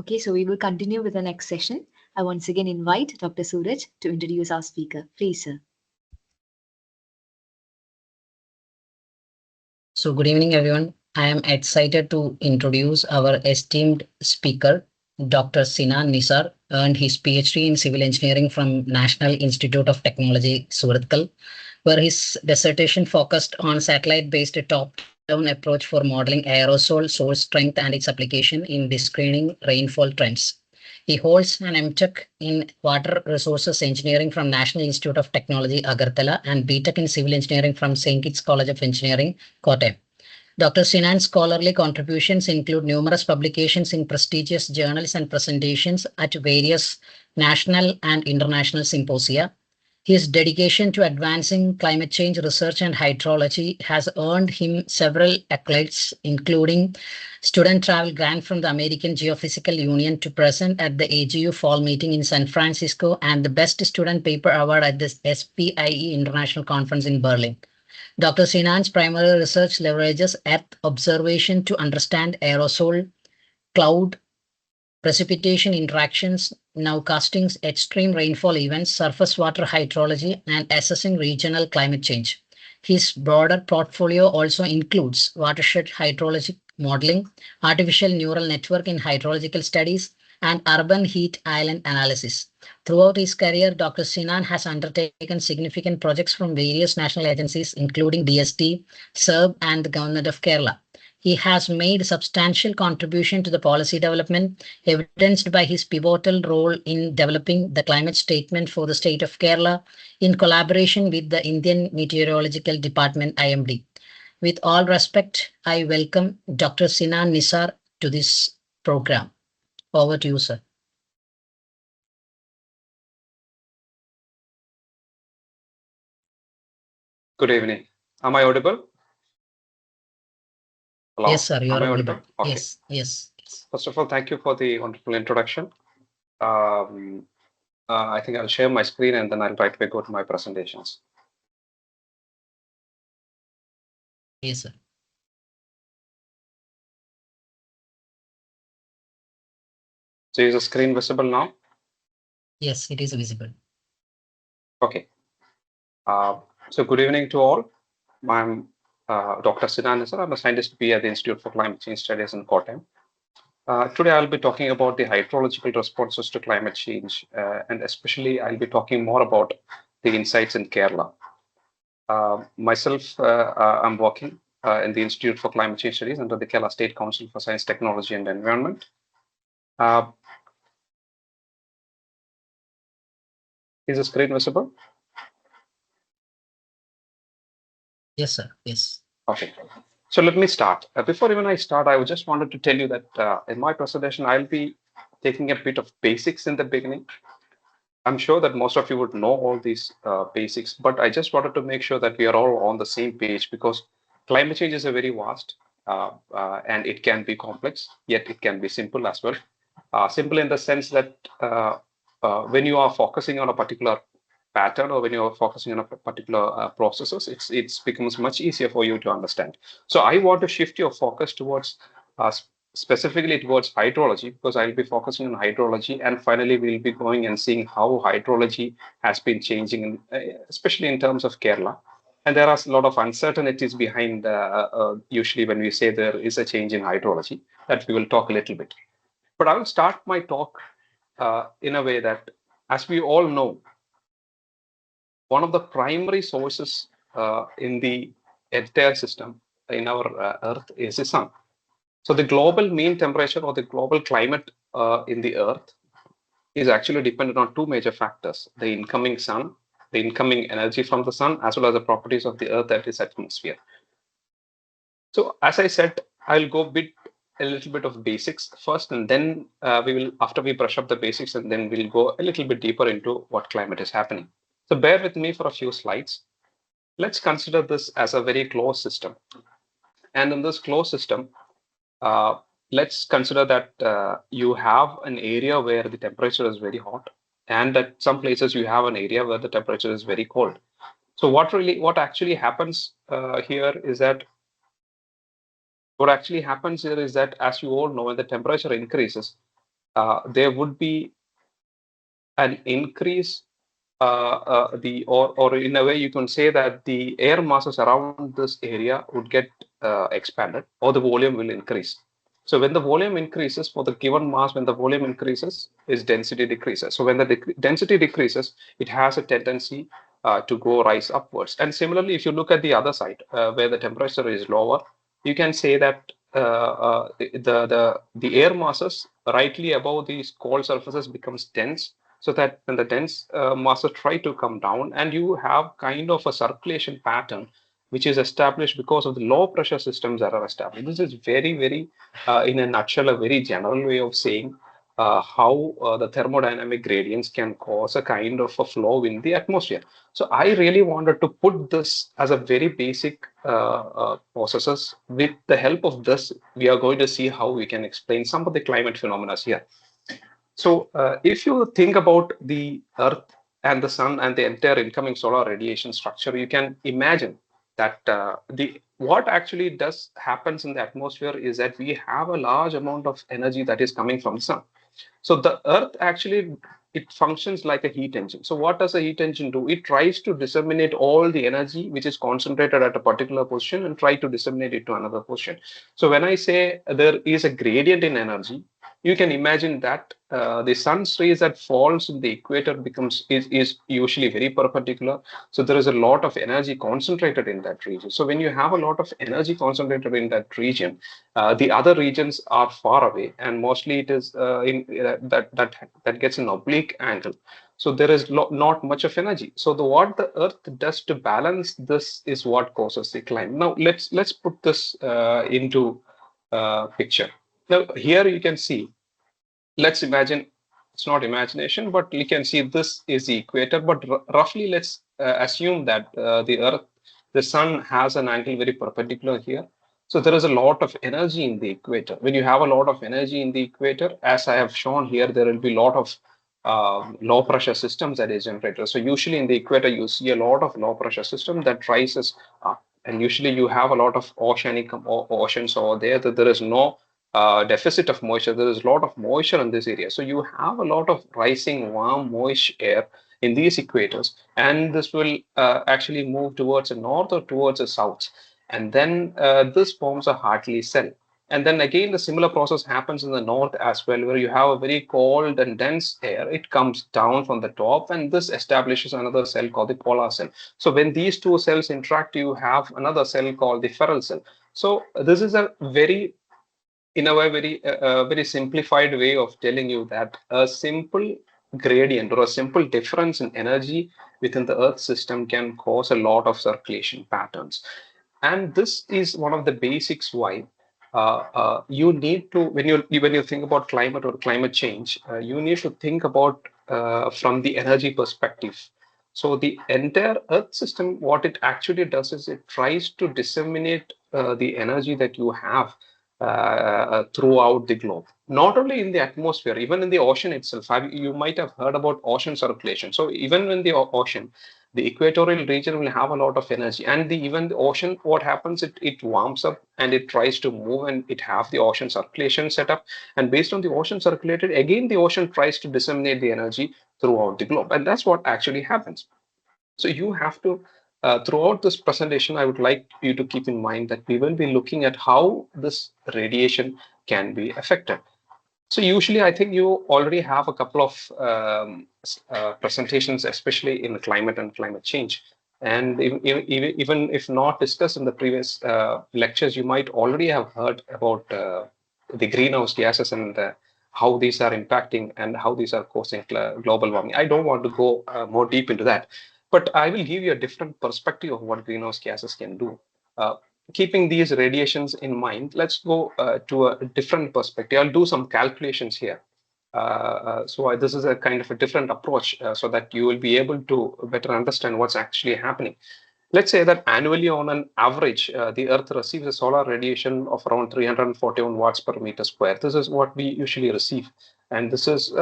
Okay, so we will continue with the next session. I once again invite Dr. Suraj to introduce our speaker. Please, sir. So good evening, everyone. I am excited to introduce our esteemed speaker, Dr. Sinan Nisar, earned his PhD in civil engineering from National Institute of Technology, Surathkal, where his dissertation focused on satellite-based top-down approach for modeling aerosol source strength and its application in discerning rainfall trends. He holds an MTech in Water Resources Engineering from National Institute of Technology, Agartala, and BTech in Civil Engineering from St. Kitts College of Engineering, Kottayam. Dr. Sinan's scholarly contributions include numerous publications in prestigious journals and presentations at various national and international symposia. His dedication to advancing climate change research and hydrology has earned him several accolades, including student travel grant from the American Geophysical Union to present at the AGU Fall Meeting in San Francisco and the Best Student Paper Award at the SPIE International Conference in Berlin. Dr. Sinan's primary research leverages Earth observation to understand aerosol, cloud, precipitation interactions, nowcastings, extreme rainfall events, surface water hydrology, and assessing regional climate change. His broader portfolio also includes watershed hydrologic modeling, artificial neural network in hydrological studies, and urban heat island analysis. Throughout his career, Dr. Sinan has undertaken significant projects from various national agencies, including DST, SERB, and the Government of Kerala. He has made substantial contribution to the policy development, evidenced by his pivotal role in developing the climate statement for the state of Kerala in collaboration with the Indian Meteorological Department IMD. With all respect, I welcome Dr. Sinan Nisar to this program. Over to you, sir. Good evening. Am I audible? Hello? Yes, sir, you Am are I audible. audible? Okay. Yes. First of all, thank you for the wonderful introduction. I think I'll share my screen and then I'll right away go to my presentations. Yes, sir. So is the screen visible now? Yes, it is visible. Okay. So good evening to all. I'm Dr. Sinan Nisar. I'm a scientist PA at the Institute for Climate Change Studies in Kottayam. Today I'll be talking about the hydrological responses to climate change, and especially I'll be talking more about the insights in Kerala. Myself, I'm working in the Institute for Climate Change Studies under the Kerala State Council for Science, Technology and Environment. Is the screen visible? Yes, sir. Yes. Okay. So let me start. Before even I start, I just wanted to tell you that in my presentation, I'll be taking a bit of basics in the beginning. I'm sure that most of you would know all these basics, but I just wanted to make sure that we are all on the same page because climate change is a very vast and it can be complex, yet it can be simple as well. Simple in the sense that when you are focusing on a particular pattern or when you're focusing on a particular processes, it becomes much easier for you to understand. So I want to shift your focus towards specifically towards hydrology because I'll be focusing on hydrology, and finally we'll be going and seeing how hydrology has been changing, especially in terms of Kerala. And there are a lot of uncertainties behind usually when we say there is a change in hydrology that we will talk a little bit. But I will start my talk in a way that, as we all know, one of the primary sources in the entire system in our Earth is the sun. So the global mean temperature or the global climate in the Earth is actually dependent on two major factors: the incoming sun, the incoming energy from the sun, as well as the properties of the Earth and its atmosphere. So as I said, I'll go a little bit of basics first, and then we will, after we brush up the basics, and then we'll go a little bit deeper into what climate is happening. So bear with me for a few slides. Let's consider this as a very closed system. And in this closed system, let's consider that you have an area where the temperature is very hot, and at some places you have an area where the temperature is very cold. So what actually happens here is that as you all know, when the temperature increases, there would be an increase or in a way you can say that the air masses around this area would get expanded, or the volume will increase. So when the volume increases for the given mass, when the volume increases, its density decreases. So when the density decreases, it has a tendency to go rise upwards. And similarly, if you look at the other side, where the temperature is lower, you can say that the air masses rightly above these cold surfaces becomes dense, so that when the dense masses try to come down, and you have kind of a circulation pattern which is established because of the low pressure systems that are established. This is very, in a nutshell, a very general way of saying how the thermodynamic gradients can cause a kind of a flow in the atmosphere. So I really wanted to put this as a very basic processes. With the help of this, we are going to see how we can explain some of the climate phenomena here. So if you think about the Earth and the Sun and the entire incoming solar radiation structure, you can imagine that what actually does happens in the atmosphere is that we have a large amount of energy that is coming from the Sun. So the Earth actually, it functions like a heat engine. So what does a heat engine do? It tries to disseminate all the energy which is concentrated at a particular position and try to disseminate it to another position. So when I say there is a gradient in energy, you can imagine that the sun's rays that falls in the equator is usually very perpendicular. So there is a lot of energy concentrated in that region. So when you have a lot of energy concentrated in that region, the other regions are far away, and mostly it is that gets an oblique angle. So there is not much of energy. So what the Earth does to balance this is what causes the climate. Now let's put this into picture. Now here you can see. Let's imagine, it's not imagination, but you can see this is the equator. But roughly, let's assume that the sun has an angle very perpendicular here. So there is a lot of energy in the equator. When you have a lot of energy in the equator, as I have shown here, there will be a lot of low pressure systems that is generated. So usually in the equator, you see a lot of low pressure system that rises up. And usually you have a lot of oceans over there, that there is no deficit of moisture. There is a lot of moisture in this area. So you have a lot of rising warm, moist air in these equators, and this will actually move towards the north or towards the south. And then this forms a Hartley cell. And then again, the similar process happens in the north as well, where you have a very cold and dense air. It comes down from the top, and this establishes another cell called the polar cell. So when these two cells interact, you have another cell called the Ferrel cell. So this is a very, in a way, very simplified way of telling you that a simple gradient or a simple difference in energy within the Earth system can cause a lot of circulation patterns. And this is one of the basics why you need to, when you think about climate or climate change, you need to think about from the energy perspective. So the entire Earth system, what it actually does is it tries to disseminate the energy that you have throughout the globe. Not only in the atmosphere, even in the ocean itself. You might have heard about ocean circulation. So even in the ocean, the equatorial region will have a lot of energy, and even the ocean, what happens, it warms up and it tries to move, and it have the ocean circulation set up, and based on the ocean circulated, again the ocean tries to disseminate the energy throughout the globe, and that's what actually happens. So you have to throughout this presentation, I would like you to keep in mind that we will be looking at how this radiation can be affected. So usually, I think you already have a couple of presentations, especially in climate and climate change. And even if not discussed in the previous lectures, you might already have heard about the greenhouse gases and how these are impacting and how these are causing global warming. I don't want to go more deep into that, but I will give you a different perspective of what greenhouse gases can do. Keeping these radiations in mind, let's go to a different perspective. I'll do some calculations here. So this is a kind of a different approach so that you will be able to better understand what's actually happening. Let's say that annually, on an average, the Earth receives a solar radiation of around 341 watts per meter square. This is what we usually receive. And this is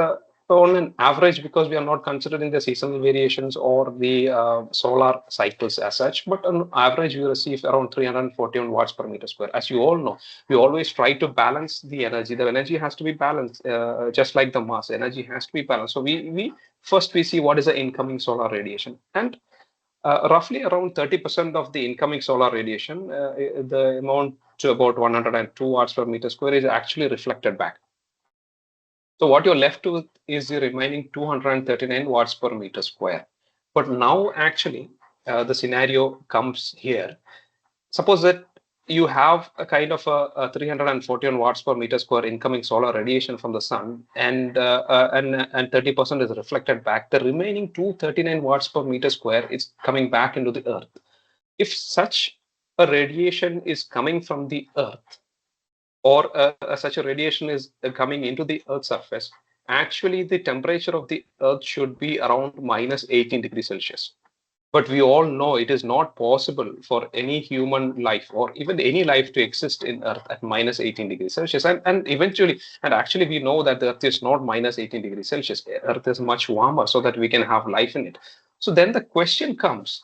on an average, because we are not considering the seasonal variations or the solar cycles as such, but on average we receive around 341 watts per meter square. As you all know, we always try to balance the energy. The energy has to be balanced, just like the mass. Energy has to be balanced. So we first we see what is the incoming solar radiation, and roughly around 30% of the incoming solar radiation, the amount to about 102 watts per meter square, is actually reflected back. So what you're left with is the remaining 239 watts per meter square. But now actually the scenario comes here. Suppose that you have a kind of a 341 watts per meter square incoming solar radiation from the sun, and 30% is reflected back. The remaining 239 watts per meter square is coming back into the earth. If such a radiation is coming from the earth, or such a radiation is coming into the earth's surface, actually the temperature of the earth should be around minus 18 degrees Celsius. But we all know it is not possible for any human life or even any life to exist in earth at minus 18 degrees Celsius. And eventually, and actually we know that the earth is not minus 18 degrees Celsius. Earth is much warmer so that we can have life in it. So then the question comes,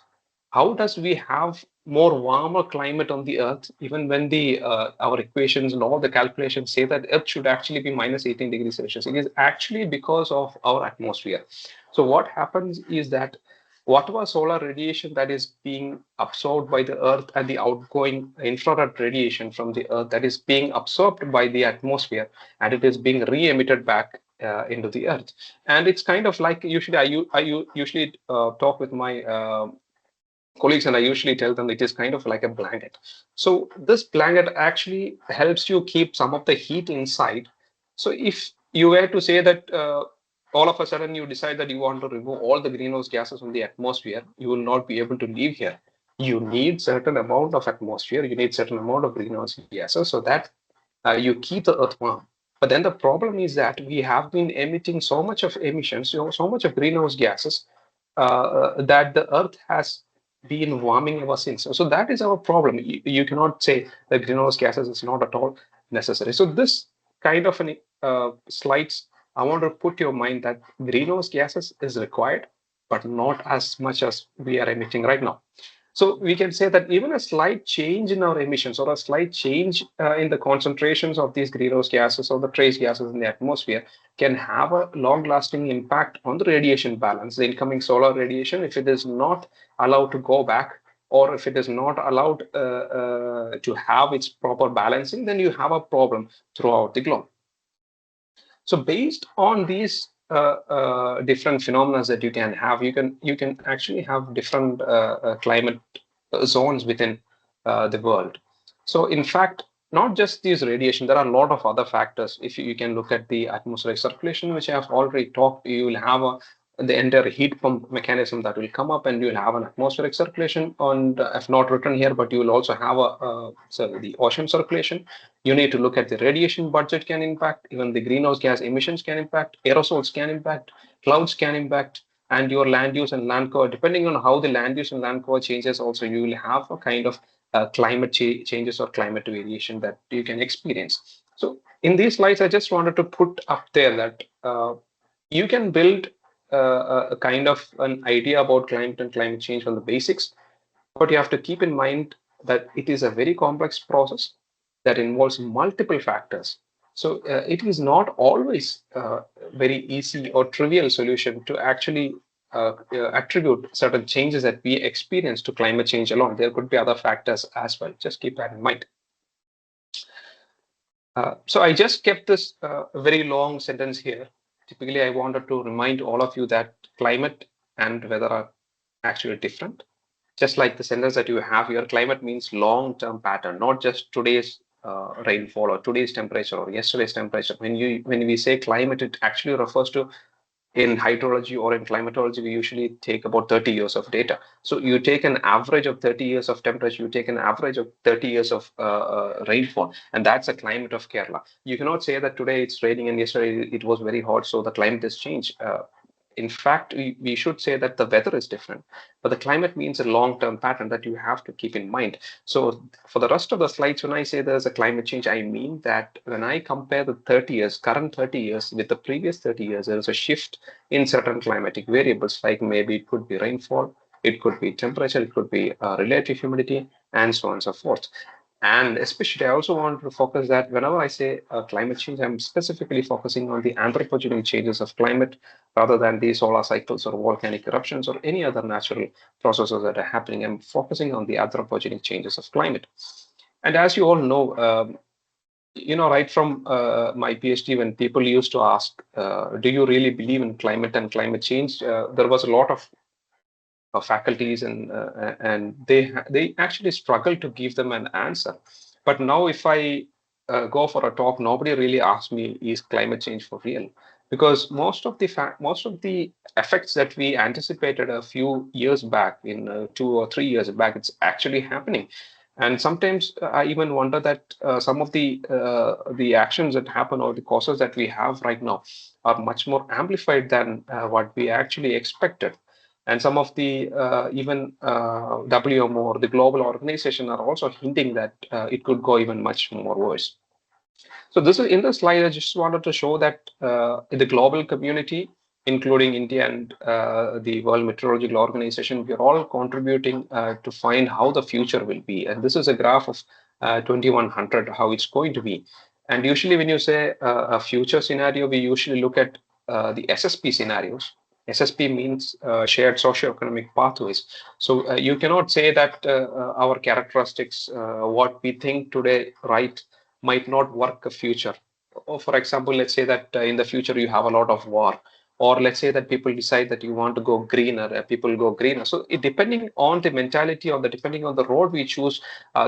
how does we have more warmer climate on the earth, even when the our equations and all the calculations say that earth should actually be minus 18 degrees Celsius? It is actually because of our atmosphere. So what happens is that whatever solar radiation that is being absorbed by the earth and the outgoing infrared radiation from the earth, that is being absorbed by the atmosphere, and it is being re-emitted back into the earth. And it's kind of like, usually I usually talk with my colleagues, and I usually tell them it is kind of like a blanket. So this blanket actually helps you keep some of the heat inside. So if you were to say that all of a sudden you decide that you want to remove all the greenhouse gases from the atmosphere, you will not be able to live here. You need certain amount of atmosphere, you need certain amount of greenhouse gases so that you keep the earth warm. But then the problem is that we have been emitting so much of emissions, so much of greenhouse gases, that the earth has been warming ever since. So that is our problem. You cannot say that greenhouse gases is not at all necessary. So this kind of an slides, I want to put your mind that greenhouse gases is required, but not as much as we are emitting right now. So we can say that even a slight change in our emissions, or a slight change in the concentrations of these greenhouse gases or the trace gases in the atmosphere, can have a long-lasting impact on the radiation balance, the incoming solar radiation, if it is not allowed to go back, or if it is not allowed to have its proper balancing, then you have a problem throughout the globe. So based on these different phenomena that you can have, you can actually have different climate zones within the world. So in fact, not just these radiation, there are a lot of other factors. If you can look at the atmospheric circulation, which I have already talked, you will have the entire heat pump mechanism that will come up, and you will have an atmospheric circulation. And I've not written here, but you will also have the ocean circulation. You need to look at the radiation budget can impact, even the greenhouse gas emissions can impact, aerosols can impact, clouds can impact, and your land use and land cover. Depending on how the land use and land cover changes, also you will have a kind of climate changes or climate variation that you can experience. So in these slides, I just wanted to put up there that you can build a kind of an idea about climate and climate change from the basics, but you have to keep in mind that it is a very complex process that involves multiple factors. So it is not always very easy or trivial solution to actually attribute certain changes that we experience to climate change alone. There could be other factors as well. Just keep that in mind. So I just kept this very long sentence here. Typically, I wanted to remind all of you that climate and weather are actually different. Just like the sentence that you have here, climate means long-term pattern, not just today's rainfall or today's temperature or yesterday's temperature. When we say climate, it actually refers to, in hydrology or in climatology, we usually take about 30 years of data. So you take an average of 30 years of temperature, you take an average of 30 years of rainfall, and that's a climate of Kerala. You cannot say that today it's raining and yesterday it was very hot, so the climate has changed. In fact, we should say that the weather is different, but the climate means a long-term pattern that you have to keep in mind. So for the rest of the slides, when I say there's a climate change, I mean that when I compare the 30 years, current 30 years with the previous 30 years, there is a shift in certain climatic variables, like maybe it could be rainfall, it could be temperature, it could be relative humidity, and so on and so forth. And especially, I also want to focus that whenever I say climate change, I'm specifically focusing on the anthropogenic changes of climate rather than the solar cycles or volcanic eruptions or any other natural processes that are happening. I'm focusing on the anthropogenic changes of climate. And as you all know, right from my PhD, when people used to ask, do you really believe in climate and climate change? There was a lot of faculties and they actually struggle to give them an answer. But now if I go for a talk, nobody really asks me, is climate change for real? Because most of the effects that we anticipated a few years back, in 2 or 3 years back, it's actually happening. And sometimes I even wonder that some of the actions that happen or the causes that we have right now are much more amplified than what we actually expected. And some of the even WMO or the global organization are also hinting that it could go even much more worse. So this is in the slide. I just wanted to show that in the global community, including India and the World Meteorological Organization, we are all contributing to find how the future will be. And this is a graph of 2100, how it's going to be. And usually when you say a future scenario, we usually look at the SSP scenarios. SSP means shared socioeconomic pathways. So you cannot say that our characteristics, what we think today, right, might not work a future. Or for example, let's say that in the future you have a lot of war, or let's say that people decide that you want to go greener, people go greener. So depending on the mentality or depending on the road we choose,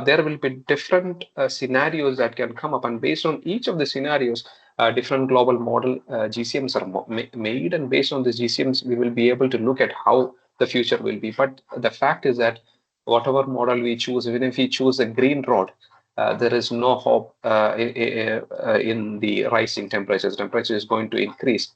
there will be different scenarios that can come up, and based on each of the scenarios, different global model GCMs are made, and based on the GCMs, we will be able to look at how the future will be. But the fact is that whatever model we choose, even if we choose a green road, there is no hope in the rising temperatures. Temperature is going to increase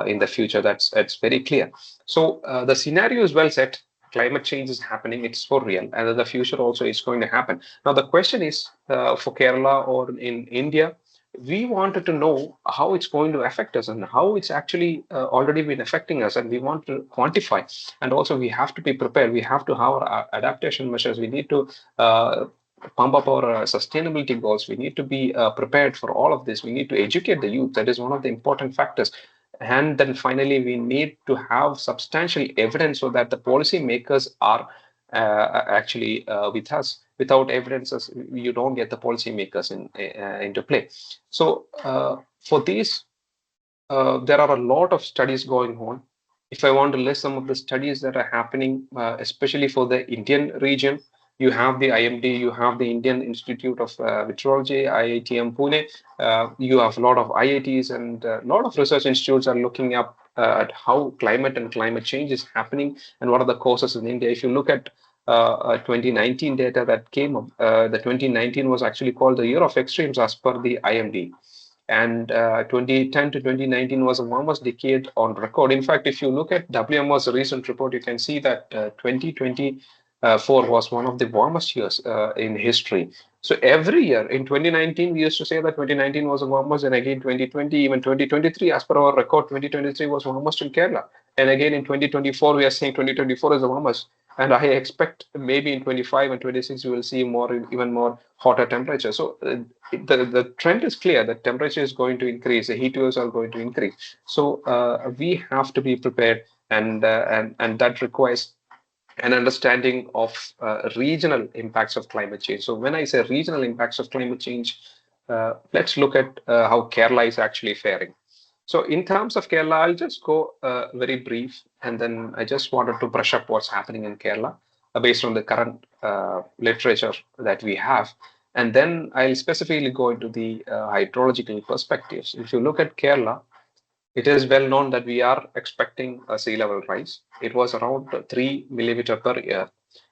in the future. That's very clear. So the scenario is well set. Climate change is happening. It's for real, and the future also is going to happen. Now the question is for Kerala or in India, we wanted to know how it's going to affect us and how it's actually already been affecting us, and we want to quantify. And also we have to be prepared. We have to have our adaptation measures. We need to pump up our sustainability goals. We need to be prepared for all of this. We need to educate the youth. That is one of the important factors. And then finally, we need to have substantial evidence so that the policy makers are actually with us. Without evidences, you don't get the policy makers into play. So for these, there are a lot of studies going on. If I want to list some of the studies that are happening, especially for the Indian region, you have the IMD, you have the Indian Institute of Meteorology, IITM Pune. You have a lot of IITs and a lot of research institutes are looking up at how climate and climate change is happening and what are the causes in India. If you look at 2019 data that came up, the 2019 was actually called the year of extremes as per the IMD. And 2010 to 2019 was the warmest decade on record. In fact, if you look at WMO's recent report, you can see that 2024 was one of the warmest years in history. So every year in 2019, we used to say that 2019 was the warmest, and again 2020, even 2023, as per our record, 2023 was warmest in Kerala. And again in 2024, we are saying 2024 is the warmest. And I expect maybe in 25 and 26, we will see even more hotter temperature. So the trend is clear that temperature is going to increase, the heat waves are going to increase. So we have to be prepared, and that requires an understanding of regional impacts of climate change. So when I say regional impacts of climate change, let's look at how Kerala is actually faring. So in terms of Kerala, I'll just go very brief, and then I just wanted to brush up what's happening in Kerala based on the current literature that we have. And then I'll specifically go into the hydrological perspectives. If you look at Kerala, it is well known that we are expecting a sea level rise. It was around 3 millimeter per year.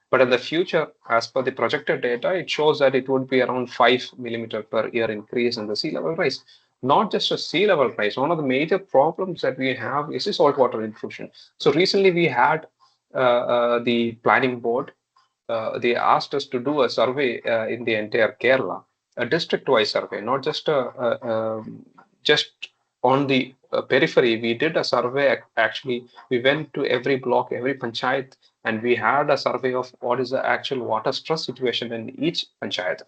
But in the future, as per the projected data, it shows that it would be around 5 millimeter per year increase in the sea level rise. not just a sea level rise. One of the major problems that we have is the saltwater intrusion. So recently we had the planning board. They asked us to do a survey in the entire Kerala, a district-wise survey, not just just on the periphery. We did a survey. Actually, we went to every block, every panchayat, and we had a survey of what is the actual water stress situation in each panchayat.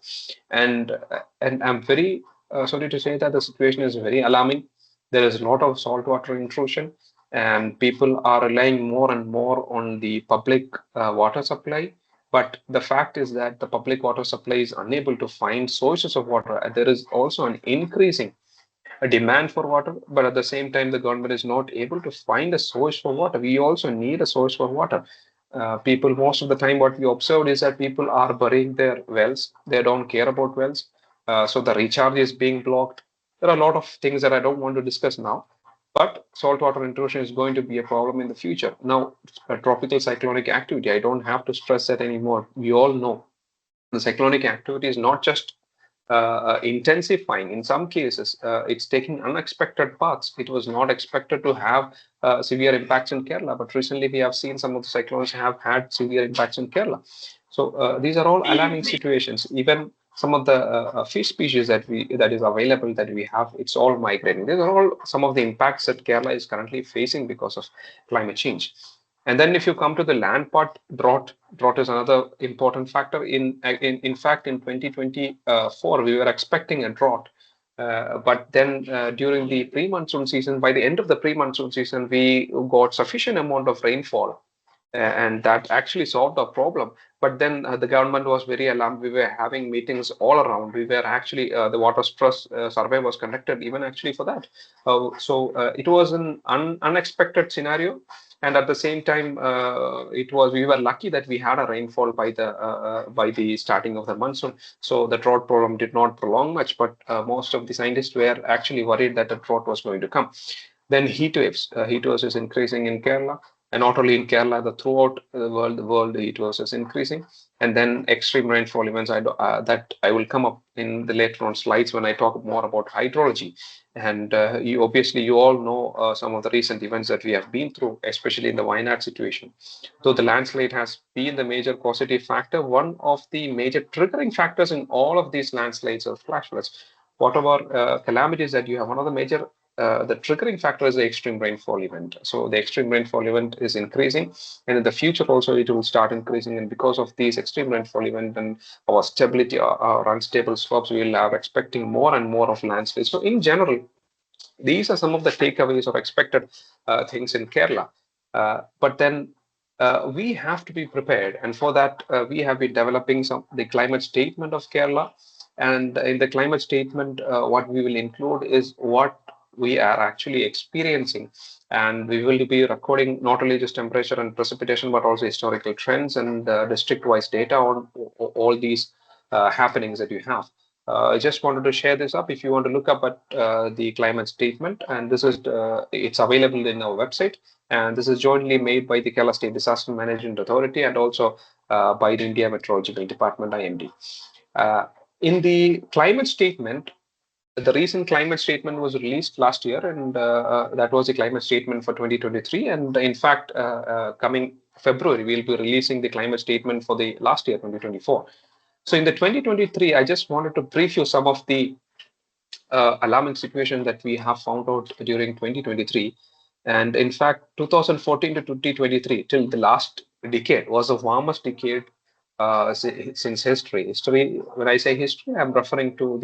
And I'm very sorry to say that the situation is very alarming. There is a lot of saltwater intrusion, and people are relying more and more on the public water supply. But the fact is that the public water supply is unable to find sources of water. And there is also an increasing a demand for water, but at the same time, the government is not able to find a source for water. We also need a source for water. People, most of the time, what we observed is that people are burying their wells. They don't care about wells. So the recharge is being blocked. There are a lot of things that I don't want to discuss now. But saltwater intrusion is going to be a problem in the future. Now, tropical cyclonic activity, I don't have to stress that anymore. We all know the cyclonic activity is not just intensifying. In some cases, it's taking unexpected paths. It was not expected to have severe impacts in Kerala, but recently we have seen some of the cyclones have had severe impacts in Kerala. So these are all alarming situations. Even some of the fish species that is available that we have, it's all migrating. These are all some of the impacts that Kerala is currently facing because of climate change. And then if you come to the land part, drought is another important factor. In fact, in 2024, we were expecting a drought. But then during the pre-monsoon season, by the end of the pre-monsoon season, we got sufficient amount of rainfall, and that actually solved the problem. But then the government was very alarmed. We were having meetings all around. We were actually the water stress survey was conducted even actually for that. So it was an unexpected scenario, and at the same time, we were lucky that we had a rainfall by the starting of the monsoon. So the drought problem did not prolong much, but most of the scientists were actually worried that the drought was going to come. Then heat waves. Heat waves is increasing in Kerala, and not only in Kerala, throughout the world heat waves is increasing. And then extreme rainfall events that I will come up in the later on slides when I talk more about hydrology. And you all know some of the recent events that we have been through, especially in the Wayanad situation. Though the landslide has been the major causative factor, one of the major triggering factors in all of these landslides or flash floods, whatever calamities that you have, one of the major the triggering factor is the extreme rainfall event. So the extreme rainfall event is increasing, and in the future also it will start increasing. And because of these extreme rainfall event and our stability, our unstable slopes, we will are expecting more and more of landslides. So in general, these are some of the takeaways or expected things in Kerala. But then we have to be prepared, and for that we have been developing the climate statement of Kerala. And in the climate statement, what we will include is what we are actually experiencing, and we will be recording not only just temperature and precipitation, but also historical trends and district-wise data on all these happenings that you have. I just wanted to share this up. If you want to look up at the climate statement, and this is it's available in our website, and this is jointly made by the Kerala State Disaster Management Authority and also by the India Meteorological Department (IMD). In the climate statement, the recent climate statement was released last year, and that was the climate statement for 2023. And in fact, coming February, we'll be releasing the climate statement for the last year, 2024. So in the 2023, I just wanted to brief you some of the alarming situation that we have found out during 2023. And in fact, 2014 to 2023, till the last decade, was the warmest decade since history. History. When I say history, I'm referring to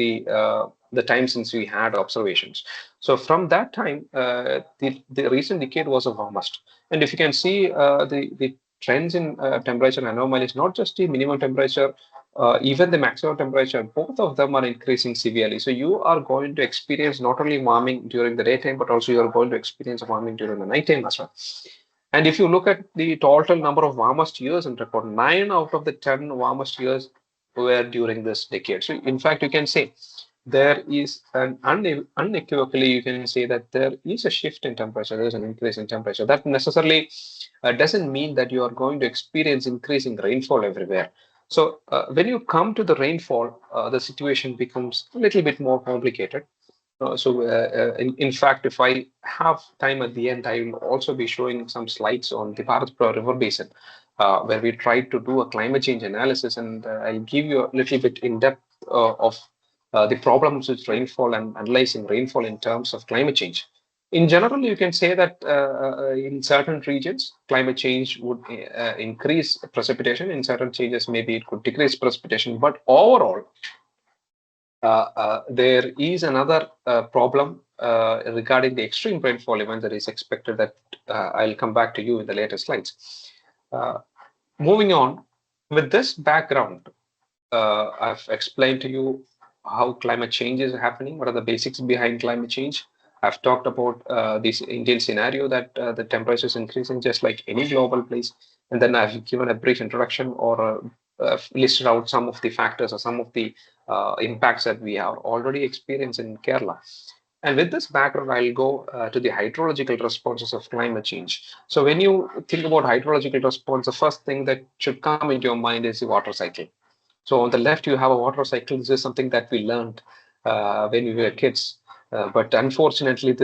the time since we had observations. So from that time, the recent decade was the warmest. And if you can see the trends in temperature anomalies, not just the minimum temperature, even the maximum temperature, both of them are increasing severely. So you are going to experience not only warming during the daytime, but also you are going to experience warming during the nighttime as well. And if you look at the total number of warmest years in record, 9 out of the 10 warmest years were during this decade. So in fact, you can say there is an unequivocally, you can say that there is a shift in temperature, there is an increase in temperature. That necessarily doesn't mean that you are going to experience increasing rainfall everywhere. So when you come to the rainfall, the situation becomes a little bit more complicated. In fact, if I have time at the end, I will also be showing some slides on the Bharatpura River Basin, where we tried to do a climate change analysis, and I'll give you a little bit in depth of the problems with rainfall and analyzing rainfall in terms of climate change. In general, you can say that in certain regions, climate change would increase precipitation. In certain changes, maybe it could decrease precipitation. But overall, there is another problem regarding the extreme rainfall event that is expected that I'll come back to you in the later slides. Moving on, with this background, I've explained to you how climate change is happening, what are the basics behind climate change. I've talked about this Indian scenario that the temperature is increasing just like any global place. And then I've given a brief introduction or listed out some of the factors or some of the impacts that we have already experienced in Kerala. And with this background, I'll go to the hydrological responses of climate change. So when you think about hydrological response, the first thing that should come into your mind is the water cycle. So on the left, you have a water cycle. This is something that we learned when we were kids. But unfortunately,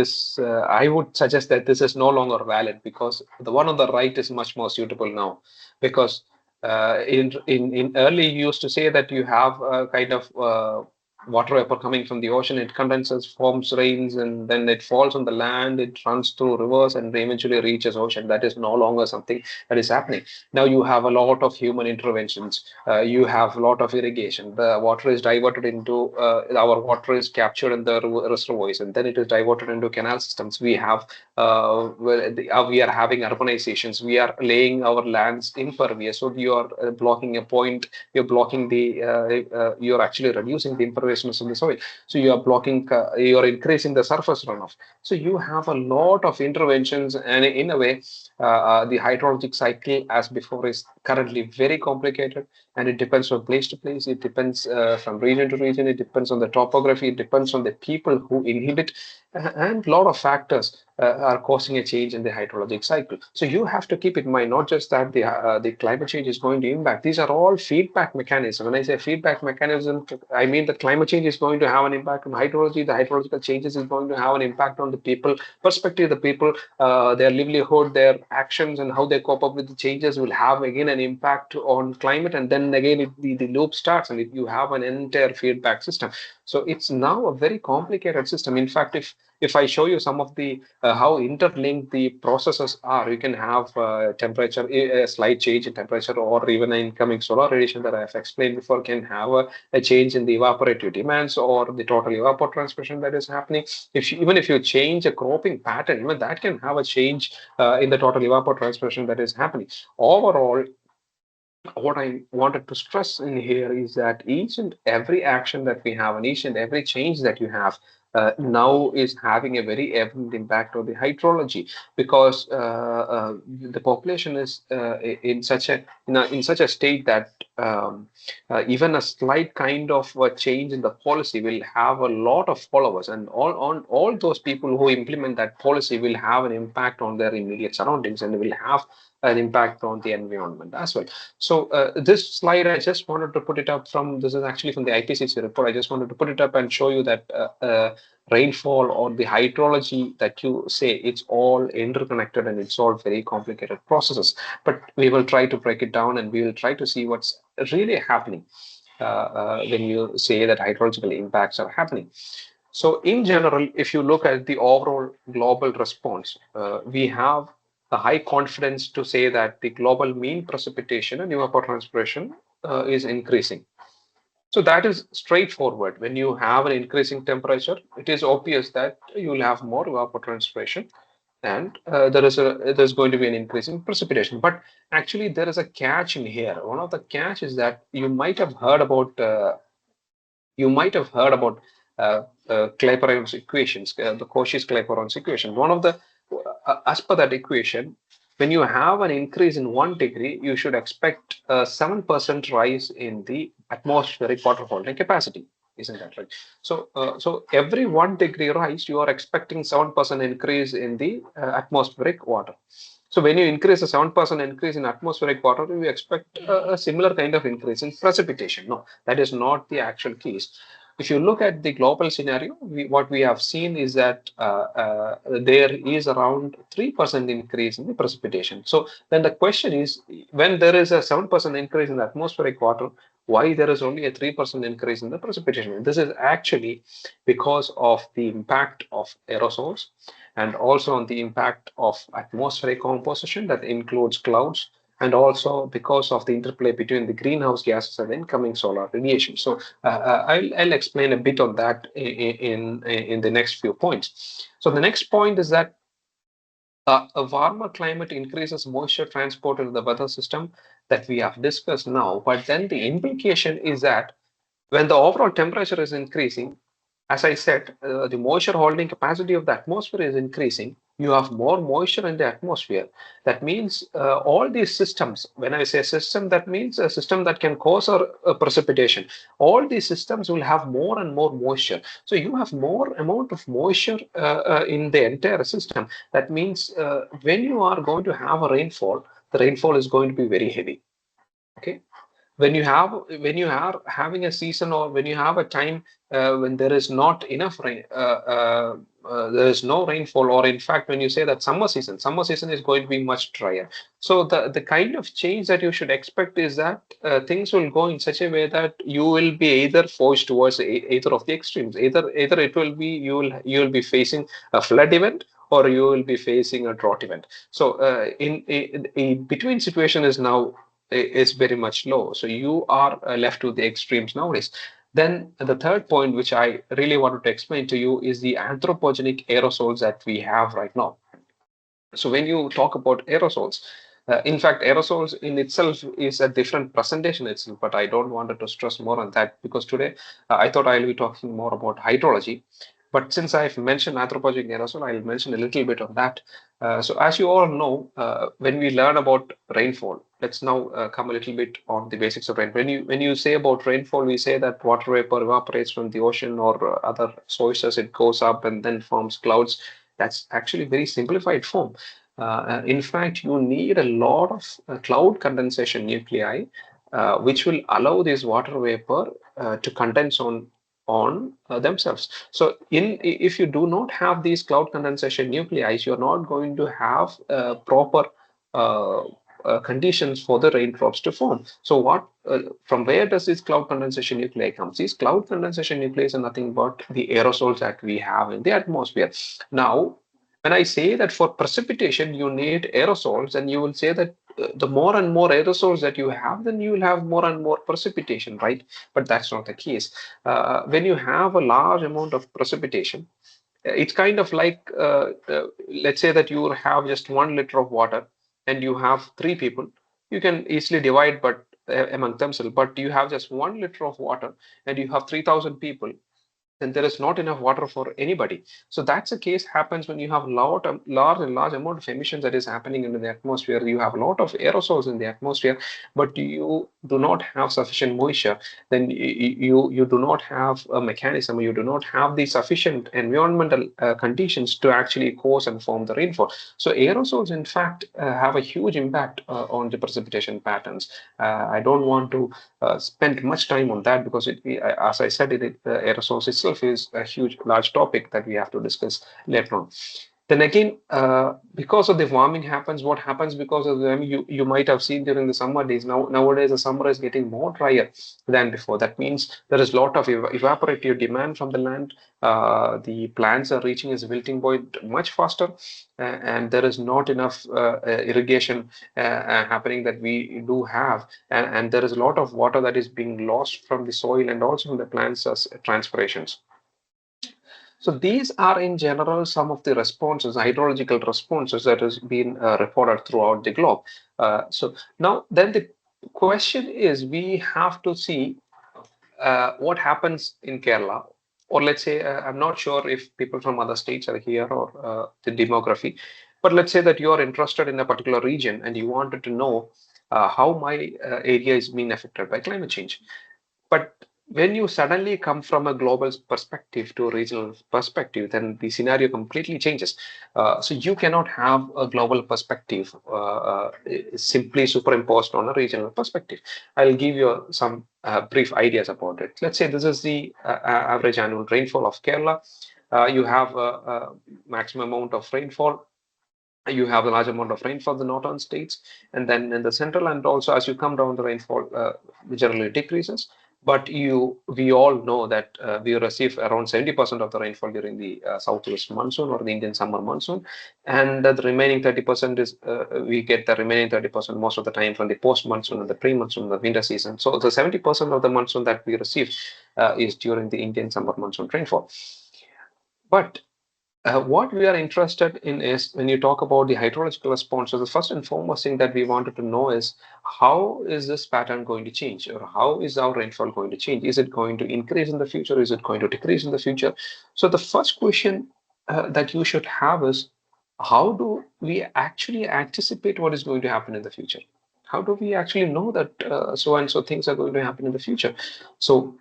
I would suggest that this is no longer valid because the one on the right is much more suitable now. Because in early, you used to say that you have a kind of water vapor coming from the ocean. It condenses, forms rains, and then it falls on the land. It runs through rivers and eventually reaches ocean. That is no longer something that is happening. Now you have a lot of human interventions. You have a lot of irrigation. The water is diverted into our water is captured in the reservoirs, and then it is diverted into canal systems. We have we are having urbanizations. We are laying our lands impervious. So you are blocking a point. You're blocking you're actually reducing the imperviousness of the soil. So you are blocking. You are increasing the surface runoff. So you have a lot of interventions, and in a way, the hydrologic cycle, as before, is currently very complicated, and it depends from place to place. It depends from region to region. It depends on the topography. It depends on the people who inhabit, and a lot of factors are causing a change in the hydrologic cycle. So you have to keep in mind not just that the climate change is going to impact. These are all feedback mechanisms. When I say feedback mechanism, I mean that climate change is going to have an impact on hydrology. The hydrological changes is going to have an impact on the people perspective. The people, their livelihood, their actions, and how they cope up with the changes will have again an impact on climate. And then again, the loop starts, and you have an entire feedback system. So it's now a very complicated system. In fact, if I show you some of the how interlinked the processes are, you can have temperature, a slight change in temperature, or even an incoming solar radiation that I have explained before can have a change in the evaporative demands or the total evapotranspiration that is happening. Even if you change a cropping pattern, even that can have a change in the total evapotranspiration that is happening. Overall, what I wanted to stress in here is that each and every action that we have and each and every change that you have now is having a very evident impact on the hydrology, because the population is in such a state that even a slight kind of change in the policy will have a lot of followers, and all those people who implement that policy will have an impact on their immediate surroundings and will have an impact on the environment as well. So this slide, I just wanted to put it up this is actually from the IPCC report. I just wanted to put it up and show you that rainfall or the hydrology that you say, it's all interconnected and it's all very complicated processes. But we will try to break it down and we will try to see what's really happening when you say that hydrological impacts are happening. So in general, if you look at the overall global response, we have a high confidence to say that the global mean precipitation and evapotranspiration is increasing. So that is straightforward. When you have an increasing temperature, it is obvious that you will have more evapotranspiration, and there's going to be an increase in precipitation. But actually, there is a catch in here. One of the catch is that you might have heard about Clapeyron's equations, the Cauchy-Clapeyron's equation. One of the as per that equation, when you have an increase in 1 degree, you should expect a 7% rise in the atmospheric water holding capacity. Isn't that right? So, every 1 degree rise, you are expecting 7% increase in the atmospheric water. So when you increase a 7% increase in atmospheric water, you expect a similar kind of increase in precipitation. No, that is not the actual case. if you look at the global scenario, what we have seen is that there is around 3% increase in the precipitation. So then the question is, when there is a 7% increase in the atmospheric water, why there is only a 3% increase in the precipitation? This is actually because of the impact of aerosols and also on the impact of atmospheric composition that includes clouds, and also because of the interplay between the greenhouse gases and incoming solar radiation. So I'll explain a bit on that in the next few points. So the next point is that a warmer climate increases moisture transport into the weather system that we have discussed now. But then the implication is that when the overall temperature is increasing, as I said, the moisture holding capacity of the atmosphere is increasing. You have more moisture in the atmosphere. That means all these systems, when I say system, that means a system that can cause a precipitation. All these systems will have more and more moisture. So you have more amount of moisture in the entire system. That means when you are going to have a rainfall, the rainfall is going to be very heavy. Okay, when you are having a season, or when you have a time when there is not enough rain, there is no rainfall, or in fact when you say that summer season is going to be much drier. So the kind of change that you should expect is that things will go in such a way that you will be either forced towards either of the extremes. Either it will be, you will be facing a flood event, or you will be facing a drought event. So in between situation is now is very much low. So you are left to the extremes nowadays. Then the third point, which I really wanted to explain to you, is the anthropogenic aerosols that we have right now. So when you talk about aerosols, in fact, aerosols in itself is a different presentation itself, but I don't want to stress more on that because today I thought I'll be talking more about hydrology. But since I've mentioned anthropogenic aerosol, I'll mention a little bit of that. So as you all know, when we learn about rainfall, let's now come a little bit on the basics of rain. When you say about rainfall, we say that water vapor evaporates from the ocean or other sources. It goes up and then forms clouds. That's actually very simplified form. In fact, you need a lot of cloud condensation nuclei, which will allow this water vapor to condense on themselves. So if you do not have these cloud condensation nuclei, you're not going to have proper conditions for the raindrops to form. So from where does this cloud condensation nuclei come? These cloud condensation nuclei are nothing but the aerosols that we have in the atmosphere. Now, when I say that for precipitation you need aerosols, and you will say that the more and more aerosols that you have, then you will have more and more precipitation, right? But that's not the case. When you have a large amount of precipitation, it's kind of like, let's say that you have just 1 liter of water and you have 3 people. You can easily divide among themselves, but you have just 1 liter of water and you have 3,000 people, then there is not enough water for anybody. So that's the case happens when you have large amount of emissions that is happening into the atmosphere. You have a lot of aerosols in the atmosphere, but you do not have sufficient moisture. Then you do not have a mechanism. You do not have the sufficient environmental conditions to actually cause and form the rainfall. So aerosols, in fact, have a huge impact on the precipitation patterns. I don't want to spend much time on that because as I said, aerosols itself is a large topic that we have to discuss later on. Then again, because of the warming happens, what happens because of them, you might have seen during the summer days. Nowadays, the summer is getting more drier than before. That means there is a lot of evaporative demand from the land. The plants are reaching its wilting point much faster, and there is not enough irrigation happening that we do have, and there is a lot of water that is being lost from the soil and also from the plants as transpirations. So these are in general some of the responses, hydrological responses that has been reported throughout the globe. So now then the question is, we have to see what happens in Kerala, or let's say, I'm not sure if people from other states are here or the demography, but let's say that you are interested in a particular region and you wanted to know how my area is being affected by climate change. But when you suddenly come from a global perspective to a regional perspective, then the scenario completely changes. So you cannot have a global perspective simply superimposed on a regional perspective. I'll give you some brief ideas about it. Let's say this is the average annual rainfall of Kerala. You have a maximum amount of rainfall, you have a large amount of rainfall in the northern states, and then in the central, and also as you come down, the rainfall generally decreases. But we all know that we receive around 70% of the rainfall during the southwest monsoon or the Indian summer monsoon, and the remaining 30% is we get the remaining 30% most of the time from the post monsoon and the pre monsoon, the winter season. So the 70% of the monsoon that we receive is during the Indian summer monsoon rainfall. But what we are interested in is when you talk about the hydrological responses, the first and foremost thing that we wanted to know is how is this pattern going to change, or how is our rainfall going to change? Is it going to increase in the future? Is it going to decrease in the future? So the first question that you should have is, how do we actually anticipate what is going to happen in the future? How do we actually know that so and so things are going to happen in the future? So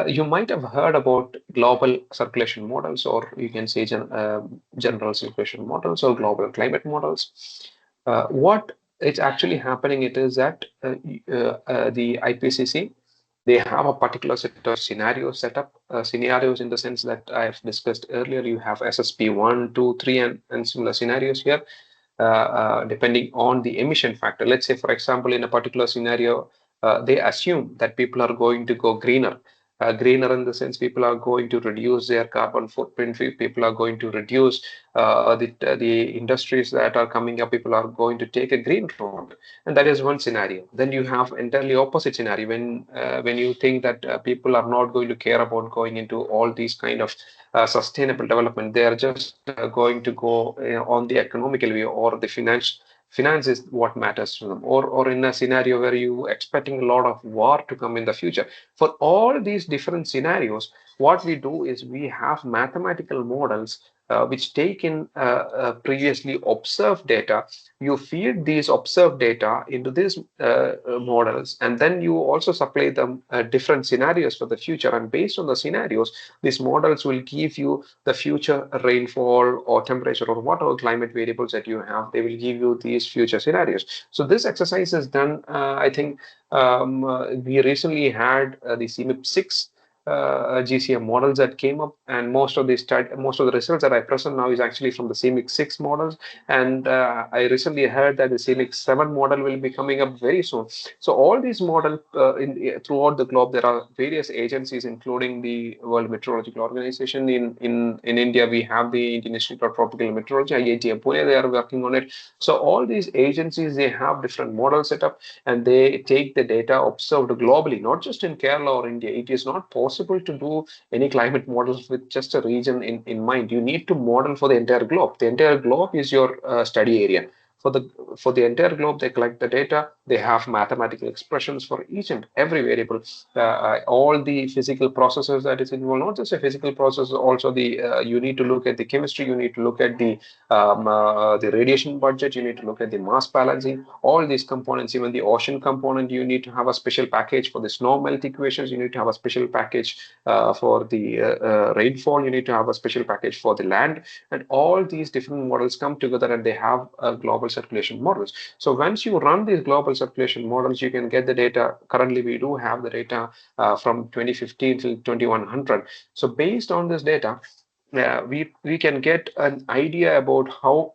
you might have heard about global circulation models, or you can say general circulation models or global climate models. What is actually happening, it is that the IPCC, they have a particular set of scenarios set up, scenarios in the sense that I've discussed earlier. You have SSP 1, 2, 3, and similar scenarios here, depending on the emission factor. Let's say, for example, in a particular scenario, they assume that people are going to go greener. Greener in the sense people are going to reduce their carbon footprint, people are going to reduce the industries that are coming up, people are going to take a green road. And that is one scenario. Then you have entirely opposite scenario when you think that people are not going to care about going into all these kind of sustainable development. They are just going to go on the economical view, or the finance is what matters to them, or in a scenario where you expecting a lot of war to come in the future. For all these different scenarios, what we do is we have mathematical models which take in previously observed data. You feed these observed data into these models, and then you also supply them different scenarios for the future. And based on the scenarios, these models will give you the future rainfall or temperature or whatever climate variables that you have. They will give you these future scenarios. So this exercise is done, I think we recently had the CMIP 6 GCM models that came up, and most of the results that I present now is actually from the CMIP 6 models. And I recently heard that the CMIP 7 model will be coming up very soon. So all these models throughout the globe, there are various agencies, including the World Meteorological Organization. In India, we have the Indian Institute of Tropical Meteorology, IIT Pune. They are working on it. So all these agencies, they have different models set up, and they take the data observed globally, not just in Kerala or India. It is not possible to do any climate models with just a region in mind. You need to model for the entire globe. The entire globe is your study area. For the entire globe, they collect the data. They have mathematical expressions for each and every variable. All the physical processes that is involved, not just a physical process, also the you need to look at the chemistry. You need to look at the radiation budget. You need to look at the mass balancing. All these components, even the ocean component, you need to have a special package for the snow melt equations. You need to have a special package for the rainfall. You need to have a special package for the land, and all these different models come together, and they have global circulation models. So once you run these global circulation models, you can get the data. Currently, we do have the data from 2015 till 2100. So based on this data, we can get an idea about how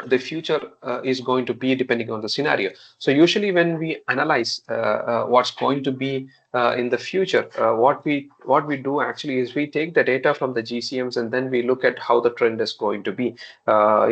the future is going to be depending on the scenario. So usually when we analyze what's going to be in the future, what we do actually is we take the data from the GCMs, and then we look at how the trend is going to be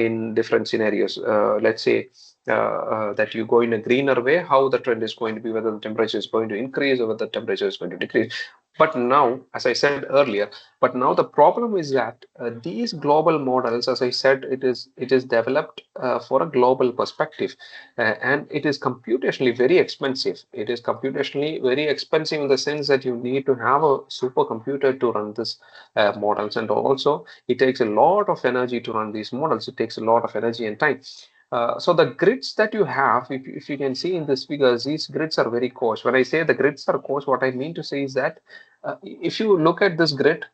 in different scenarios. Let's say that you go in a greener way, how the trend is going to be, whether the temperature is going to increase or whether the temperature is going to decrease. But now, as I said earlier, but now the problem is that these global models, as I said, it is developed for a global perspective, and it is computationally very expensive. It is computationally very expensive in the sense that you need to have a supercomputer to run this models, and also it takes a lot of energy to run these models. It takes a lot of energy and time. So the grids that you have, if you can see in this figures, these grids are very coarse. When I say the grids are coarse, what I mean to say is that if you look at this grid,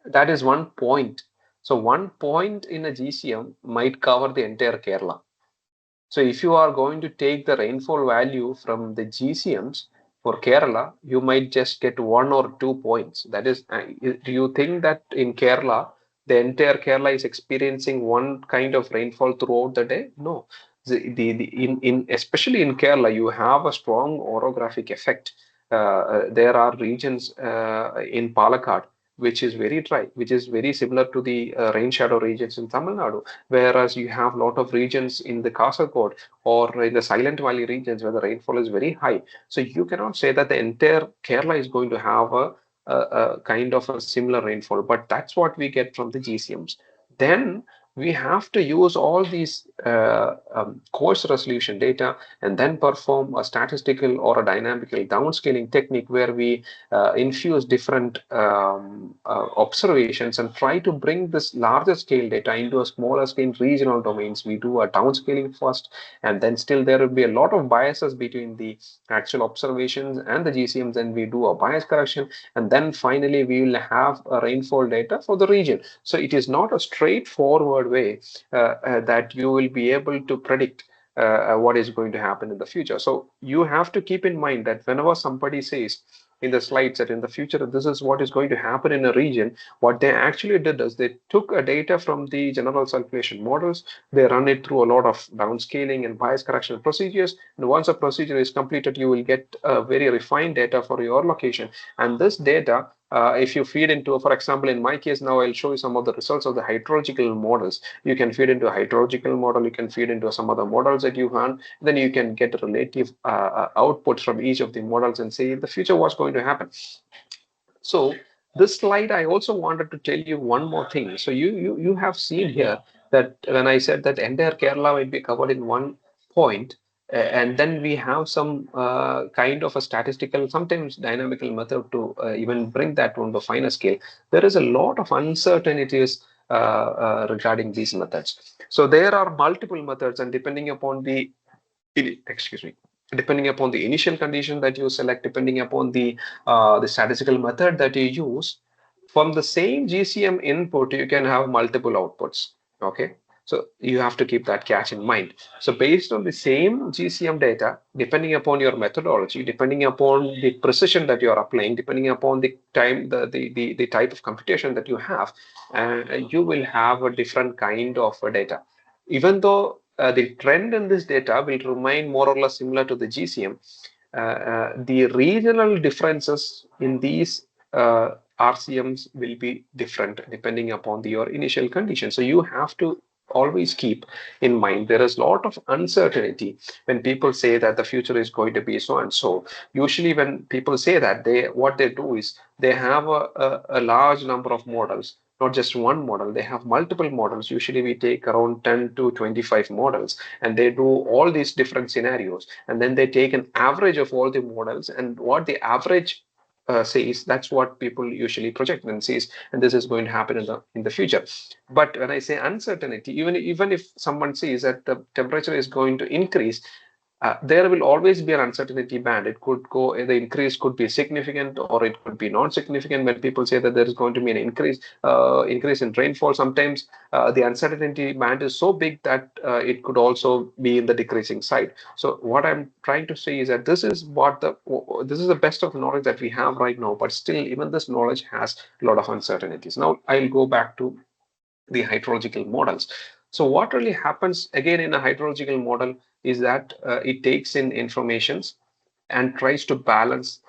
that is one point. So one point in a GCM might cover the entire Kerala. So if you are going to take the rainfall value from the GCMs for Kerala, you might just get 1 or 2 points. That is, do you think that in Kerala, the entire Kerala is experiencing one kind of rainfall throughout the day? No. In especially in Kerala, you have a strong orographic effect. There are regions in Palakkad which is very dry, which is very similar to the rain shadow regions in Tamil Nadu, whereas you have a lot of regions in the Kasargod or in the Silent Valley regions where the rainfall is very high. So you cannot say that the entire Kerala is going to have a kind of a similar rainfall, but that's what we get from the GCMs. Then we have to use all these coarse resolution data and then perform a statistical or a dynamical downscaling technique where we infuse different observations and try to bring this larger scale data into a smaller scale regional domains. We do a downscaling first, and then still there will be a lot of biases between the actual observations and the GCMs, and we do a bias correction, and then finally we will have a rainfall data for the region. So it is not a straightforward way that you will be able to predict what is going to happen in the future. So you have to keep in mind that whenever somebody says in the slides that in the future this is what is going to happen in a region, what they actually did is they took a data from the general circulation models, they run it through a lot of downscaling and bias correction procedures, and once a procedure is completed, you will get very refined data for your location. And this data, if you feed into, for example, in my case now, I'll show you some of the results of the hydrological models. You can feed into a hydrological model, you can feed into some other models that you run, then you can get relative outputs from each of the models and say in the future what's going to happen. So this slide, I also wanted to tell you one more thing. So you have seen here that when I said that entire Kerala will be covered in one point, and then we have some kind of a statistical, sometimes dynamical method to even bring that on the finer scale. There is a lot of uncertainties regarding these methods. So there are multiple methods, and depending upon the excuse me, depending upon the initial condition that you select, depending upon the statistical method that you use, from the same GCM input you can have multiple outputs. Okay, so you have to keep that catch in mind. So based on the same GCM data, depending upon your methodology, depending upon the precision that you are applying, depending upon the time, the type of computation that you have, you will have a different kind of data. Even though the trend in this data will remain more or less similar to the GCM, the regional differences in these RCMs will be different depending upon your initial condition. So you have to always keep in mind there is a lot of uncertainty when people say that the future is going to be so and so. Usually when people say that, what they do is they have a large number of models, not just one model, they have multiple models. Usually we take around 10 to 25 models, and they do all these different scenarios, and then they take an average of all the models, and what the average says, that's what people usually project and says, and this is going to happen in the future. But when I say uncertainty, even if someone says that the temperature is going to increase, there will always be an uncertainty band. It could go, the increase could be significant or it could be non-significant. When people say that there is going to be an increase in rainfall, sometimes the uncertainty band is so big that it could also be in the decreasing side. So what I'm trying to say is that this is the best of the knowledge that we have right now, but still even this knowledge has a lot of uncertainties. Now I'll go back to the hydrological models. So what really happens again in a hydrological model is that it takes in informations and tries to balance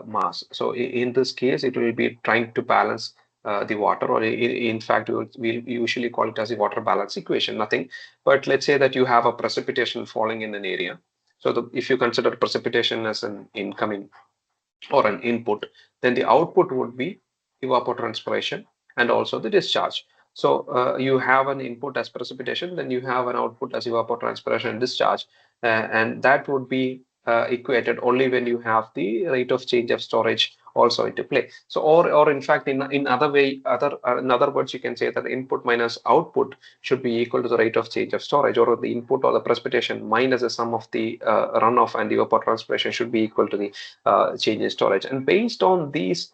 mass. So in this case, it will be trying to balance the water, or in fact, we usually call it as a water balance equation, nothing. But let's say that you have a precipitation falling in an area. So if you consider precipitation as an incoming or an input, then the output would be evapotranspiration and also the discharge. So you have an input as precipitation, then you have an output as evapotranspiration and discharge, and that would be equated only when you have the rate of change of storage also into play. So, or in fact, in other words, you can say that input minus output should be equal to the rate of change of storage, or the input or the precipitation minus the sum of the runoff and the evapotranspiration should be equal to the change in storage. And based on these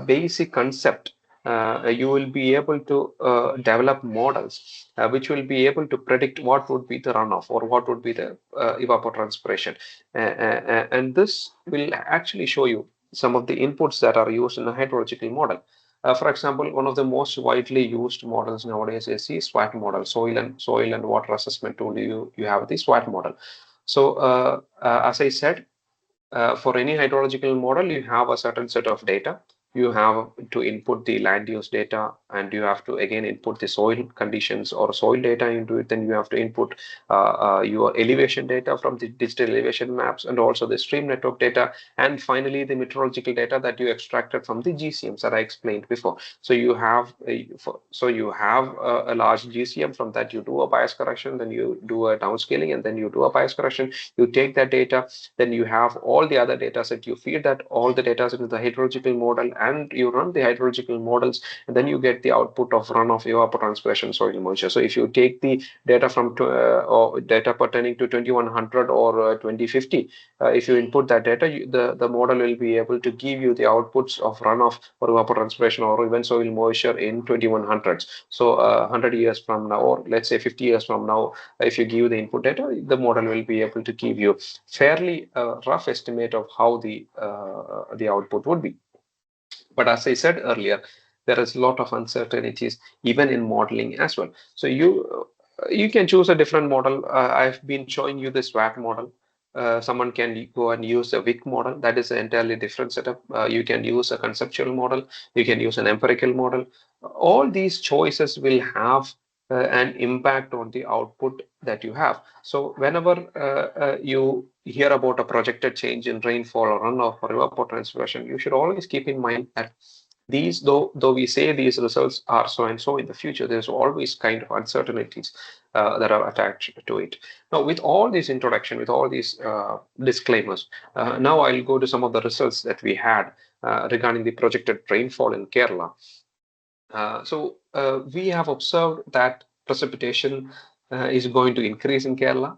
basic concept, you will be able to develop models which will be able to predict what would be the runoff or what would be the evapotranspiration. And this will actually show you some of the inputs that are used in a hydrological model. For example, one of the most widely used models nowadays is the SWAT model, soil and water assessment tool. You have the SWAT model. So as I said, for any hydrological model, you have a certain set of data. You have to input the land use data, and you have to again input the soil conditions or soil data into it. Then you have to input your elevation data from the digital elevation maps, and also the stream network data, and finally the meteorological data that you extracted from the GCMs that I explained before. So you have a large GCM. From that you do a bias correction, then you do a downscaling, and then you do a bias correction. You take that data, then you have all the other data set. You feed that all the data into the hydrological model, and you run the hydrological models, and then you get the output of runoff, evapotranspiration, soil moisture. So if you take the data from or data pertaining to 2100 or 2050, if you input that data, the model will be able to give you the outputs of runoff or evapotranspiration or even soil moisture in 2100s. So 100 years from now, or let's say 50 years from now, if you give the input data, the model will be able to give you fairly rough estimate of how the output would be. But as I said earlier, there is a lot of uncertainties even in modeling as well. So you can choose a different model. I've been showing you the SWAT model. Someone can go and use a WIC model. That is an entirely different setup. You can use a conceptual model. You can use an empirical model. All these choices will have an impact on the output that you have. So whenever you hear about a projected change in rainfall or runoff or evapotranspiration, you should always keep in mind that these, though we say these results are so and so in the future, there's always kind of uncertainties that are attached to it. Now, with all this introduction, with all these disclaimers, now I'll go to some of the results that we had regarding the projected rainfall in Kerala. So we have observed that precipitation is going to increase in Kerala,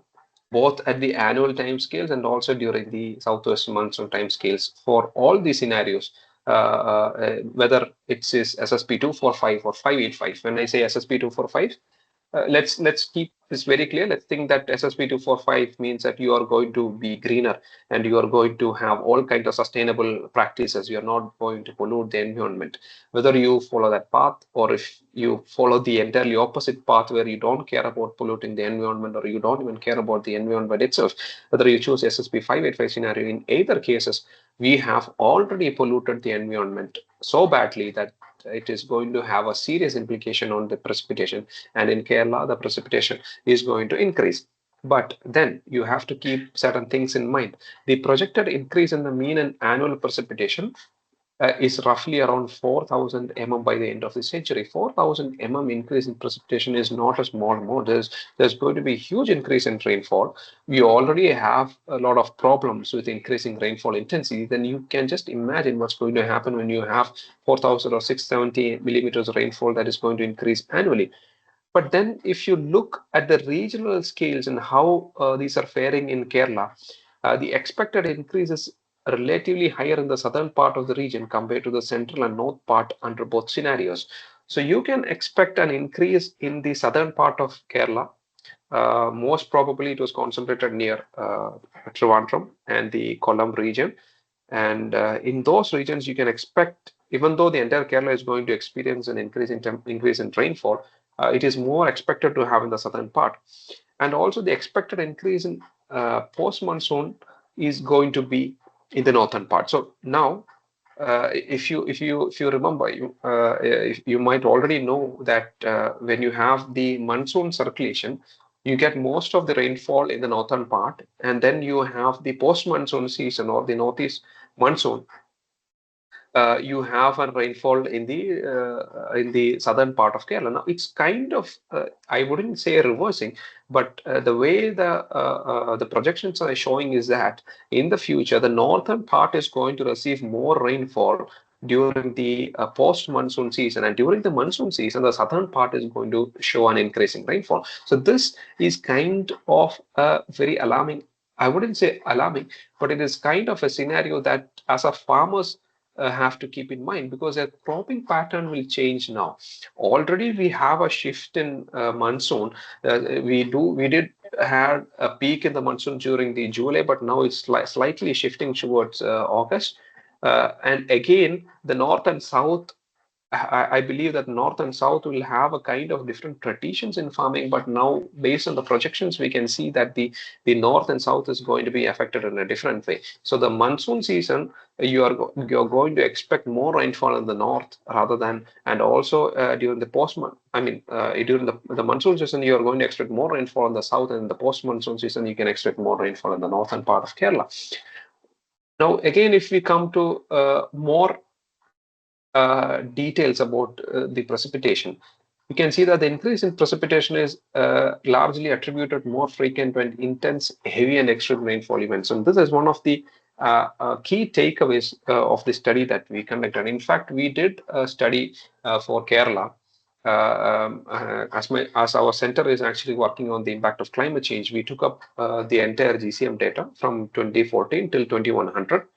both at the annual timescales and also during the southwest monsoon timescales for all these scenarios, whether it is SSP 245 or 585. When I say SSP 245, let's keep this very clear. Let's think that SSP 245 means that you are going to be greener and you are going to have all kinds of sustainable practices. You are not going to pollute the environment. Whether you follow that path or if you follow the entirely opposite path where you don't care about polluting the environment or you don't even care about the environment itself, whether you choose SSP 585 scenario, in either cases, we have already polluted the environment so badly that it is going to have a serious implication on the precipitation. And in Kerala, the precipitation is going to increase. But then you have to keep certain things in mind. The projected increase in the mean and annual precipitation is roughly around 4,000 mm by the end of the century. 4,000 mm increase in precipitation is not a small amount. There's going to be a huge increase in rainfall. We already have a lot of problems with increasing rainfall intensity. Then you can just imagine what's going to happen when you have 4,000 or 670 millimeters of rainfall that is going to increase annually. But then if you look at the regional scales and how these are faring in Kerala, the expected increase is relatively higher in the southern part of the region compared to the central and north part under both scenarios. So you can expect an increase in the southern part of Kerala. Most probably it was concentrated near Trivandrum and the Kollam region. And in those regions, you can expect, even though the entire Kerala is going to experience an increase in rainfall, it is more expected to have in the southern part. And also the expected increase in post-monsoon is going to be in the northern part. So now, if you remember, you might already know that when you have the monsoon circulation, you get most of the rainfall in the northern part, and then you have the post-monsoon season or the northeast monsoon you have a rainfall in the southern part of Kerala. Now it's kind of I wouldn't say reversing, but the way the projections are showing is that in the future the northern part is going to receive more rainfall during the post-monsoon season, and during the monsoon season the southern part is going to show an increasing rainfall. So this is kind of very alarming. I wouldn't say alarming, but it is kind of a scenario that as a farmers have to keep in mind, because their cropping pattern will change now. Already we have a shift in monsoon. We did had a peak in the monsoon during the July, but now it's slightly shifting towards August. And again, the north and south, I believe that north and south will have a kind of different traditions in farming, but now based on the projections, we can see that the north and south is going to be affected in a different way. So the monsoon season, you're going to expect more rainfall in the north rather than, and also during the during the monsoon season, you're going to expect more rainfall in the south, and in the post monsoon season, you can expect more rainfall in the northern part of Kerala. Now, again, if we come to more details about the precipitation, you can see that the increase in precipitation is largely attributed more frequent and intense, heavy and extreme rainfall events. And this is one of the key takeaways of the study that we conducted. In fact, we did a study for Kerala. As our center is actually working on the impact of climate change, we took up the entire GCM data from 2014 till 2100.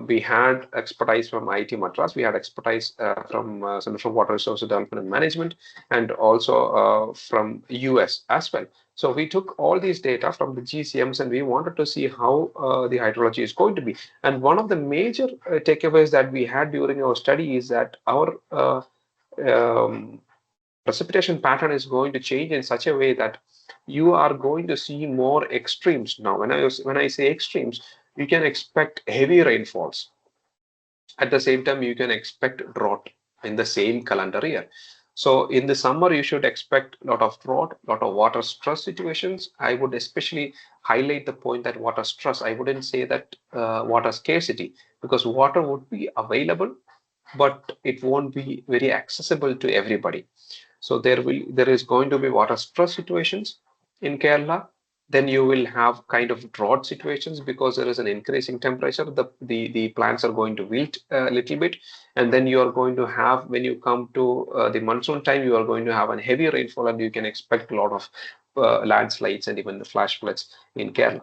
We had expertise from IIT Madras. We had expertise from Center for Water Resources Development and Management, and also from US as well. So we took all these data from the GCMs, and we wanted to see how the hydrology is going to be. And one of the major takeaways that we had during our study is that our precipitation pattern is going to change in such a way that you are going to see more extremes. Now, when I say extremes, you can expect heavy rainfalls. At the same time, you can expect drought in the same calendar year. So in the summer, you should expect a lot of drought, a lot of water stress situations. I would especially highlight the point that water stress. I wouldn't say that water scarcity, because water would be available, but it won't be very accessible to everybody. So there is going to be water stress situations in Kerala. Then you will have kind of drought situations because there is an increasing temperature. The plants are going to wilt a little bit, and then you are going to have, when you come to the monsoon time, you are going to have a heavy rainfall, and you can expect a lot of landslides and even the flash floods in Kerala.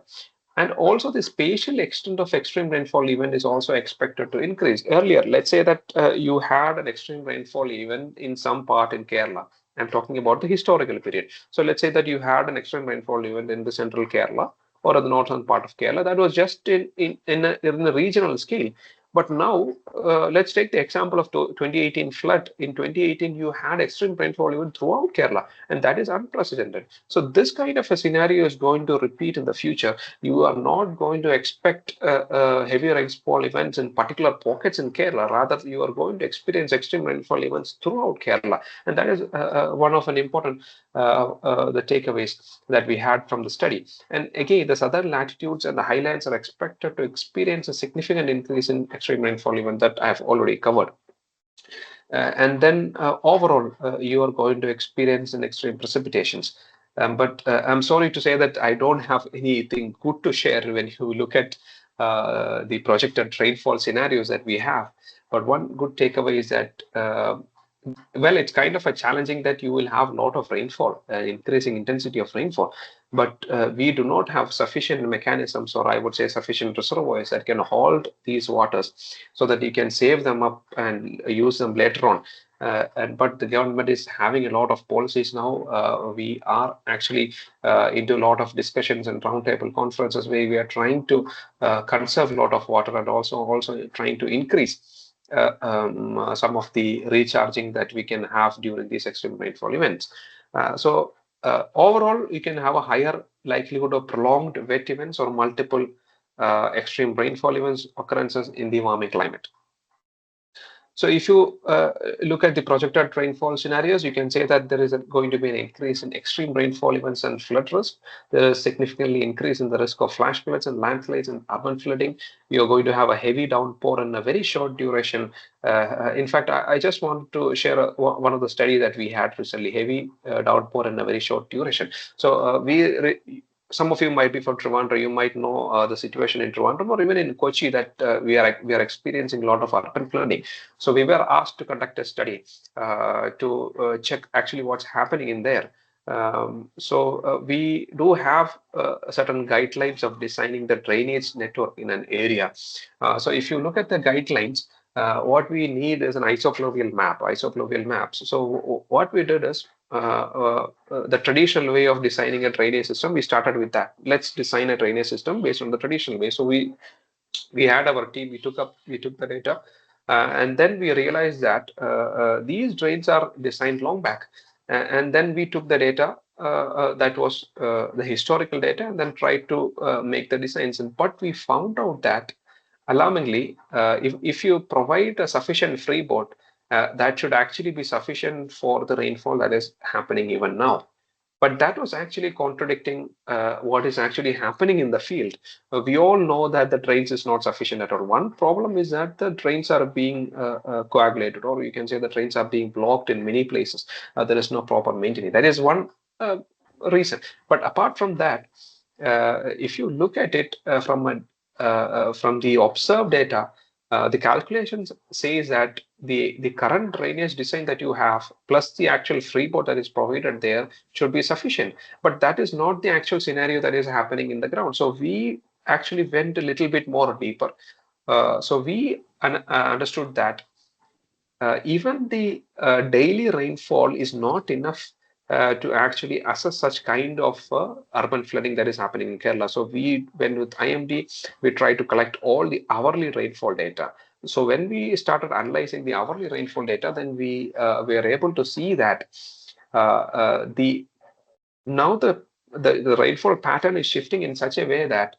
And also the spatial extent of extreme rainfall event is also expected to increase. Earlier, let's say that you had an extreme rainfall event in some part in Kerala. I'm talking about the historical period. So let's say that you had an extreme rainfall event in the central Kerala or in the northern part of Kerala. That was just in a regional scale. But now, let's take the example of 2018 flood. In 2018, you had extreme rainfall even throughout Kerala, and that is unprecedented. So this kind of a scenario is going to repeat in the future. You are not going to expect heavy rainfall events in particular pockets in Kerala. Rather, you are going to experience extreme rainfall events throughout Kerala, and that is one of an important the takeaways that we had from the study. And again, the southern latitudes and the highlands are expected to experience a significant increase in extreme rainfall event that I have already covered. And then overall, you are going to experience an extreme precipitations. But I'm sorry to say that I don't have anything good to share when you look at the projected rainfall scenarios that we have. But one good takeaway is that well, it's kind of a challenging that you will have a lot of rainfall, increasing intensity of rainfall, but we do not have sufficient mechanisms, or I would say sufficient reservoirs that can hold these waters so that you can save them up and use them later on. But the government is having a lot of policies now. We are actually into a lot of discussions and roundtable conferences where we are trying to conserve a lot of water, and also trying to increase some of the recharging that we can have during these extreme rainfall events. So overall, you can have a higher likelihood of prolonged wet events or multiple extreme rainfall events occurrences in the warming climate. So if you look at the projected rainfall scenarios, you can say that there is going to be an increase in extreme rainfall events and flood risk. There is significantly increase in the risk of flash floods and landslides and urban flooding. You're going to have a heavy downpour in a very short duration. In fact, I just want to share one of the study that we had recently, heavy downpour in a very short duration. So some of you might be from Trivandrum, you might know the situation in Trivandrum or even in Kochi that we are experiencing a lot of urban flooding. So we were asked to conduct a study to check actually what's happening in there. We do have certain guidelines of designing the drainage network in an area. So if you look at the guidelines, what we need is an isopluvial maps. So what we did is the traditional way of designing a drainage system, we started with that. Let's design a drainage system based on the traditional way. So we had our team, we took the data, and then we realized that these drains are designed long back. And then we took the data that was the historical data and then tried to make the designs. But we found out that alarmingly, if you provide a sufficient freeboard, that should actually be sufficient for the rainfall that is happening even now. But that was actually contradicting what is actually happening in the field. We all know that the drains is not sufficient at all. One problem is that the drains are being coagulated, or you can say the drains are being blocked in many places. There is no proper maintenance. That is one reason. But apart from that, if you look at it from the observed data, the calculations says that the current drainage design that you have plus the actual freeboard that is provided there should be sufficient. But that is not the actual scenario that is happening in the ground. So we actually went a little bit more deeper. So we understood that even the daily rainfall is not enough to actually assess such kind of urban flooding that is happening in Kerala. So we went with IMD, we tried to collect all the hourly rainfall data. So when we started analyzing the hourly rainfall data, then we were able to see that the rainfall pattern is shifting in such a way that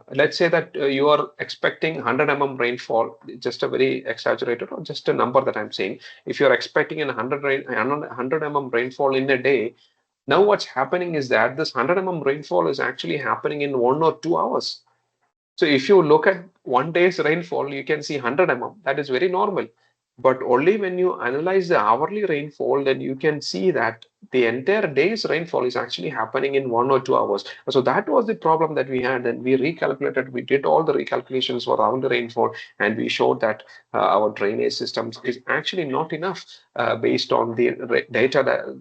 let's say that you are expecting 100 mm rainfall, just a very exaggerated or just a number that I'm saying. If you're expecting 100 mm rainfall in a day, now what's happening is that this 100 mm rainfall is actually happening in 1 or 2 hours. So if you look at one day's rainfall, you can see 100 mm. That is very normal. But only when you analyze the hourly rainfall, then you can see that the entire day's rainfall is actually happening in 1 or 2 hours. So that was the problem that we had, and we recalculated. We did all the recalculations for hourly rainfall, and we showed that our drainage systems is actually not enough based on the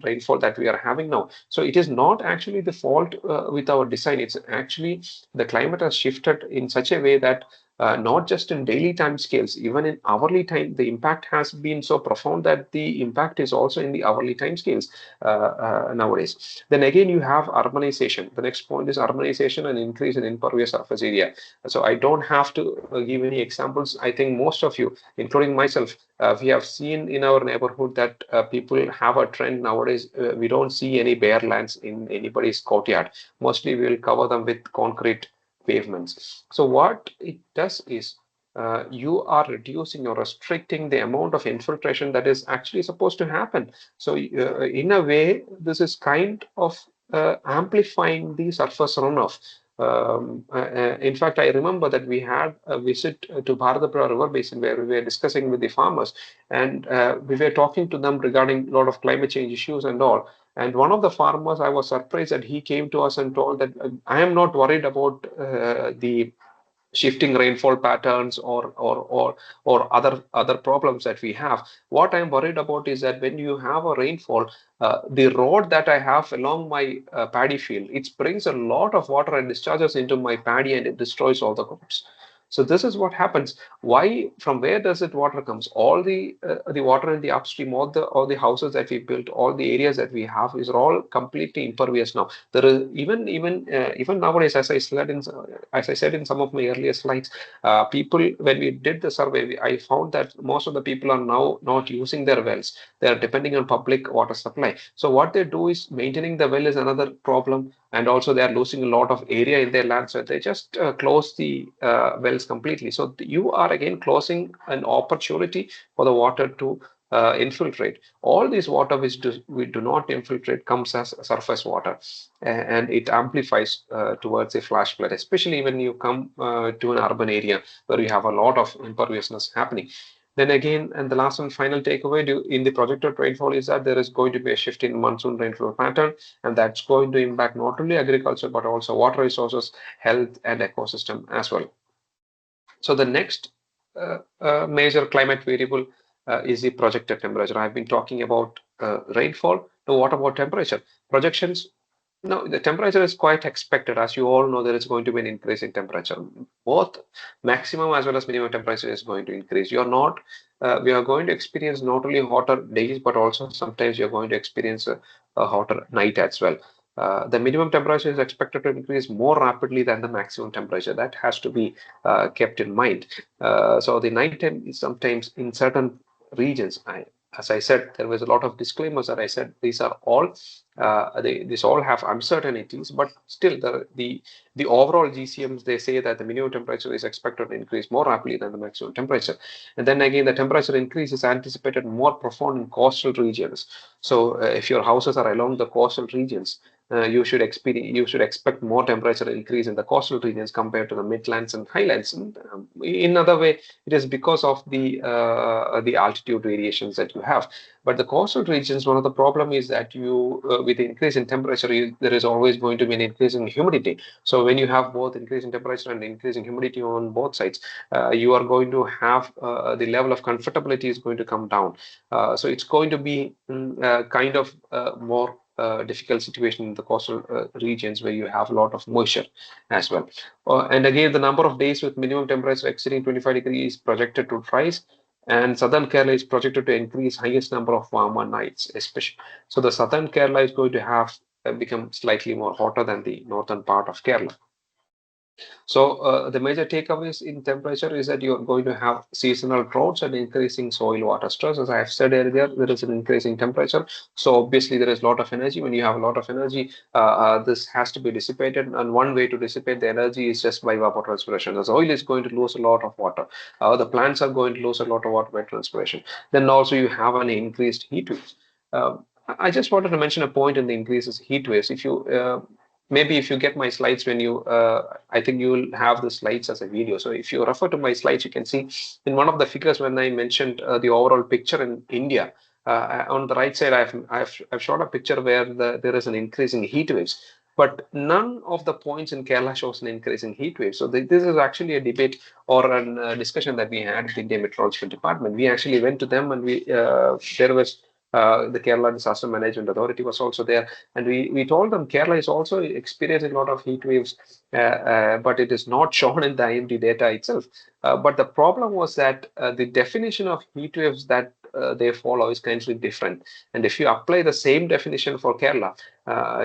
rainfall that we are having now. So it is not actually the fault with our design. It's actually the climate has shifted in such a way that not just in daily time scales, even in hourly time, the impact has been so profound that the impact is also in the hourly time scales nowadays. Then again, you have urbanization. The next point is urbanization and increase in impervious surface area. So I don't have to give any examples. I think most of you, including myself, we have seen in our neighborhood that people have a trend nowadays. We don't see any bare lands in anybody's courtyard. Mostly we will cover them with concrete pavements. So what it does is you are reducing or restricting the amount of infiltration that is actually supposed to happen. So in a way, this is kind of amplifying the surface runoff. In fact, I remember that we had a visit to Bharatapura River Basin where we were discussing with the farmers, and we were talking to them regarding a lot of climate change issues and all. And one of the farmers, I was surprised that he came to us and told that I am not worried about the shifting rainfall patterns or other problems that we have. What I'm worried about is that when you have a rainfall, the road that I have along my paddy field, it brings a lot of water and discharges into my paddy and it destroys all the crops. So this is what happens. Why? From where does it water comes? All the water in the upstream, all the houses that we built, all the areas that we have is all completely impervious now. There is even nowadays, as I said in some of my earlier slides, people, when we did the survey, I found that most of the people are now not using their wells. They are depending on public water supply. So what they do is maintaining the well is another problem, and also they are losing a lot of area in their land. So they just close the wells levels completely. So you are again closing an opportunity for the water to infiltrate. All this water which we do not infiltrate comes as surface water, and it amplifies towards a flash flood, especially when you come to an urban area where you have a lot of imperviousness happening. Then again, and the last and final takeaway in the projected rainfall is that there is going to be a shift in monsoon rainfall pattern, and that's going to impact not only agriculture but also water resources, health, and ecosystem as well. So the next major climate variable is the projected temperature. I've been talking about rainfall. Now, what about temperature? Projections. No, the temperature is quite expected. As you all know, there is going to be an increase in temperature. Both maximum as well as minimum temperature is going to increase. We are going to experience not only hotter days, but also sometimes you're going to experience a hotter night as well. The minimum temperature is expected to increase more rapidly than the maximum temperature. That has to be kept in mind. So the nighttime is sometimes in certain regions. As I said, there was a lot of disclaimers that I said these are all these all have uncertainties, but still the overall GCMs, they say that the minimum temperature is expected to increase more rapidly than the maximum temperature. And then again, the temperature increase is anticipated more profound in coastal regions. So if your houses are along the coastal regions, you should expect more temperature increase in the coastal regions compared to the midlands and highlands. And in other way, it is because of the altitude variations that you have. But the coastal regions, one of the problem is that with the increase in temperature, there is always going to be an increase in humidity. So when you have both increase in temperature and increase in humidity on both sides, you are going to have the level of comfortability is going to come down. So it's going to be kind of more difficult situation in the coastal regions where you have a lot of moisture as well. And again, the number of days with minimum temperature exceeding 25 degrees is projected to rise, and southern Kerala is projected to increase highest number of warmer nights, especially. So the southern Kerala is going to have become slightly more hotter than the northern part of Kerala. So the major takeaways in temperature is that you're going to have seasonal droughts and increasing soil water stress. As I have said earlier, there is an increasing temperature. So obviously there is a lot of energy. When you have a lot of energy, this has to be dissipated. And one way to dissipate the energy is just by evapotranspiration. The soil is going to lose a lot of water. The plants are going to lose a lot of water by transpiration. Then also you have an increased heat waves. I just wanted to mention a point in the increases heat waves. If you maybe if you get my slides when you I think you will have the slides as a video. So if you refer to my slides, you can see in one of the figures when I mentioned the overall picture in India, on the right side I've shown a picture where there is an increase in heat waves, but none of the points in Kerala shows an increase in heat waves. So this is actually a debate or a discussion that we had with the Indian Meteorological Department. We actually went to them, and there was the Kerala Disaster Management Authority was also there, and we told them Kerala is also experiencing a lot of heat waves, but it is not shown in the IMD data itself. But the problem was that the definition of heat waves that they follow is kind of different. And if you apply the same definition for Kerala,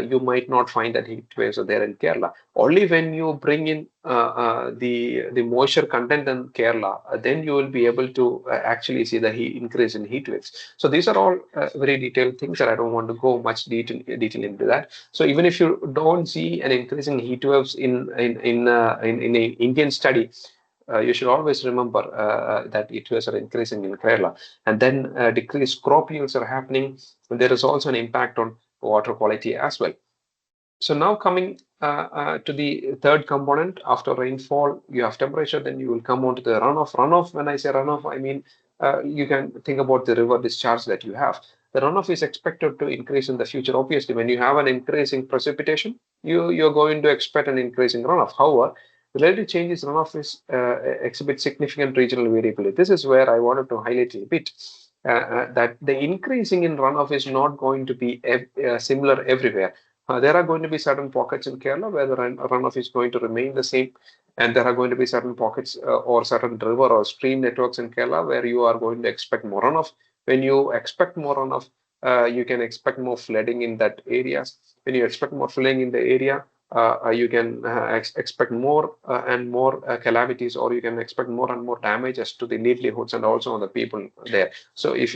you might not find that heat waves are there in Kerala. Only when you bring in the moisture content in Kerala, then you will be able to actually see the increase in heat waves. So these are all very detailed things that I don't want to go much detail into that. So even if you don't see an increase in heat waves in an Indian study, you should always remember that heat waves are increasing in Kerala, and then decreased crop yields are happening. There is also an impact on water quality as well. So now coming to the third component, after rainfall, you have temperature, then you will come on to the runoff. Runoff, when I say runoff, I mean you can think about the river discharge that you have. The runoff is expected to increase in the future. Obviously, when you have an increase in precipitation, you're going to expect an increase in runoff. However, relative changes runoff is exhibit significant regional variability. This is where I wanted to highlight a bit. That the increasing in runoff is not going to be similar everywhere. There are going to be certain pockets in Kerala where the runoff is going to remain the same, and there are going to be certain pockets or certain river or stream networks in Kerala where you are going to expect more runoff. When you expect more runoff, you can expect more flooding in that areas. When you expect more flooding in the area, you can expect more and more calamities, or you can expect more and more damages to the livelihoods and also on the people there. So if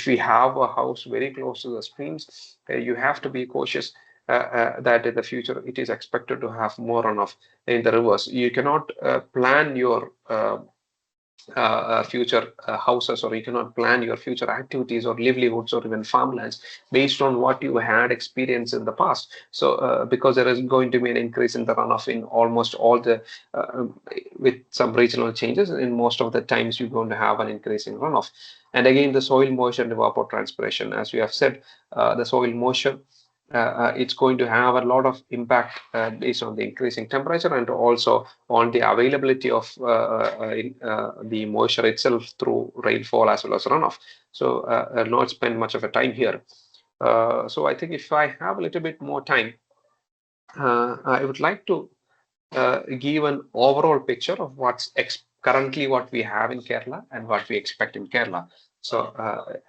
we have a house very close to the streams, you have to be cautious. that in the future it is expected to have more runoff in the rivers. You cannot plan your future houses, or you cannot plan your future activities or livelihoods or even farmlands based on what you had experienced in the past. So because there is going to be an increase in the runoff in almost all the with some regional changes, in most of the times you're going to have an increase in runoff. And again, the soil moisture and evapotranspiration, as we have said, the soil moisture, it's going to have a lot of impact based on the increasing temperature and also on the availability of the moisture itself through rainfall as well as runoff. So I'll not spend much of a time here. So I think if I have a little bit more time, I would like to give an overall picture of what's currently what we have in Kerala and what we expect in Kerala. So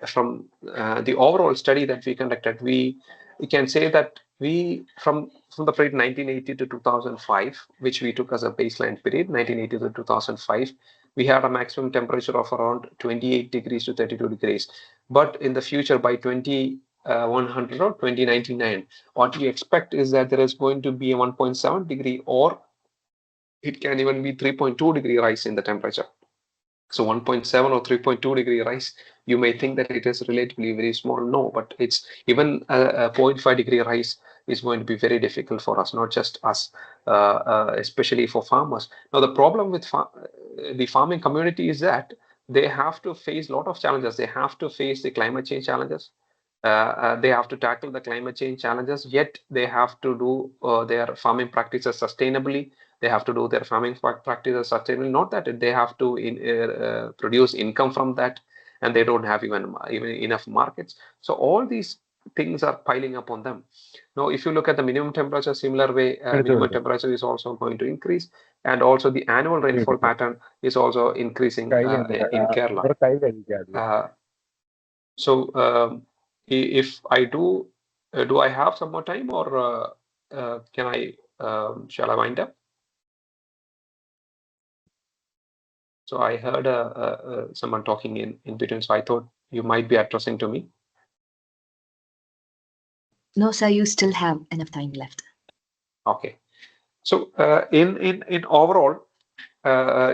from the overall study that we conducted, we can say that we from the period 1980 to 2005, which we took as a baseline period, 1980 to 2005, we had a maximum temperature of around 28 degrees to 32 degrees. But in the future, by 2100 or 2099, what we expect is that there is going to be a 1.7 degree, or it can even be 3.2 degree rise in the temperature. So 1.7 or 3.2 degree rise, you may think that it is relatively very small. No, but it's even a 0.5 degree rise is going to be very difficult for us, not just us, especially for farmers. Now, the problem with the farming community is that they have to face a lot of challenges. They have to face the climate change challenges. They have to tackle the climate change challenges, yet they have to do their farming practices sustainably. They have to do their farming practices sustainably. Not that they have to produce income from that, and they don't have even enough markets. So all these things are piling up on them. Now, if you look at the minimum temperature, similar way, minimum temperature is also going to increase, and also the annual rainfall pattern is also increasing in Kerala. So if I do I have some more time, or can I shall I wind up? So I heard someone talking in between, so I thought you might be addressing to me. No, sir, you still have enough time left. Okay. So in overall,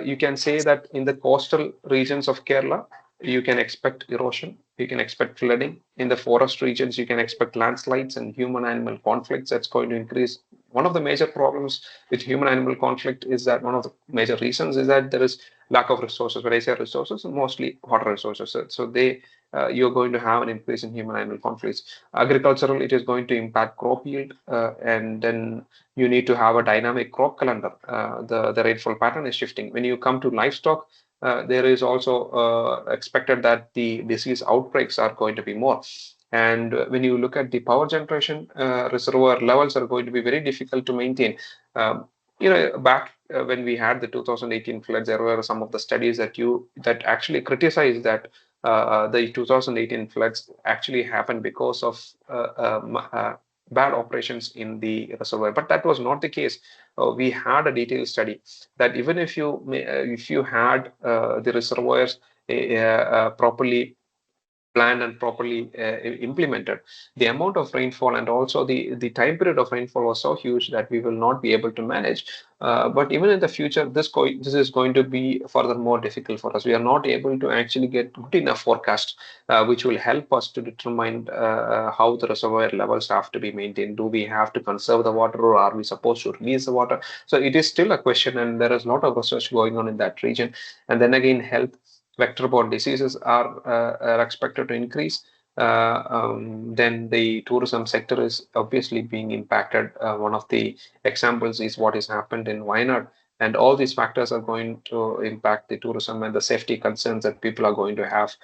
you can say that in the coastal regions of Kerala, you can expect erosion, you can expect flooding. In the forest regions, you can expect landslides and human-animal conflicts. That's going to increase. One of the major problems with human-animal conflict is that one of the major reasons is that there is lack of resources. When I say resources, mostly water resources. So you're going to have an increase in human-animal conflicts. Agricultural, it is going to impact crop yield, and then you need to have a dynamic crop calendar. The rainfall pattern is shifting. When you come to livestock, there is also expected that the disease outbreaks are going to be more. And when you look at the power generation, reservoir levels are going to be very difficult to maintain. Back when we had the 2018 floods, there were some of the studies that actually criticized that the 2018 floods actually happened because of bad operations in the reservoir, but that was not the case. We had a detailed study that even if you had the reservoirs properly planned and properly implemented, the amount of rainfall and also the time period of rainfall was so huge that we will not be able to manage. But even in the future, this is going to be further more difficult for us. We are not able to actually get good enough forecast, which will help us to determine how the reservoir levels have to be maintained. Do we have to conserve the water, or are we supposed to release the water? So it is still a question, and there is a lot of research going on in that region. And then again, health vector-borne diseases are expected to increase. Then the tourism sector is obviously being impacted. One of the examples is what has happened in Wayanad, and all these factors are going to impact the tourism and the safety concerns that people are going to have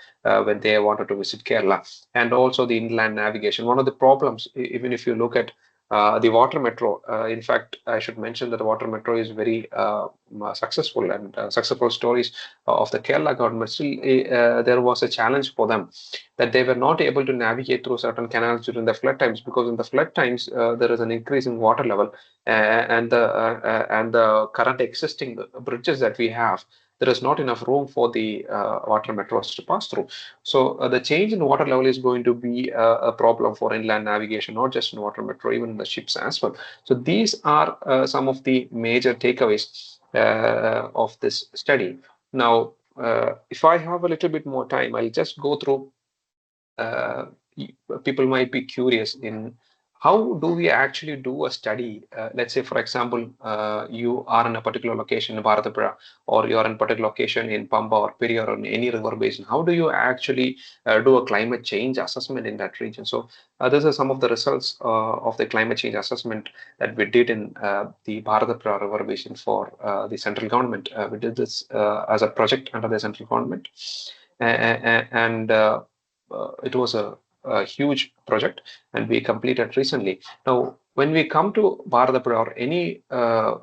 when they wanted to visit Kerala, and also the inland navigation. One of the problems, even if you look at the water metro, in fact, I should mention that the water metro is very successful, and successful stories of the Kerala government. Still, there was a challenge for them that they were not able to navigate through certain canals during the flood times, because in the flood times there is an increase in water level, and the current existing bridges that we have there is not enough room for the water metros to pass through. So the change in water level is going to be a problem for inland navigation, not just in water metro, even in the ships as well. So these are some of the major takeaways of this study. Now, if I have a little bit more time, I'll just go through. uh, People might be curious in how do we actually do a study. Let's say, for example, you are in a particular location in Bharatapura, or you are in a particular location in Pamba or Periyar or in any river basin. How do you actually do a climate change assessment in that region? So these are some of the results of the climate change assessment that we did in the Bharatapura river basin for the central government. We did this as a project under the central government, and it was a huge project, and we completed recently. Now, when we come to Bharatapura or any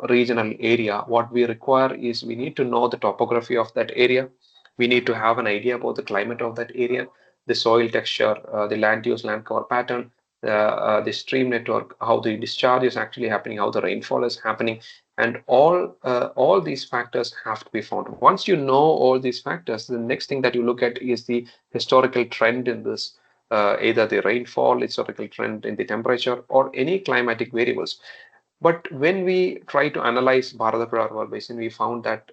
regional area, what we require is we need to know the topography of that area. We need to have an idea about the climate of that area, the soil texture, the land use, land cover pattern, the stream network, how the discharge is actually happening, how the rainfall is happening, and all these factors have to be found. Once you know all these factors, the next thing that you look at is the historical trend in this, either the rainfall, historical trend in the temperature, or any climatic variables. But when we try to analyze Bharatapura river basin, we found that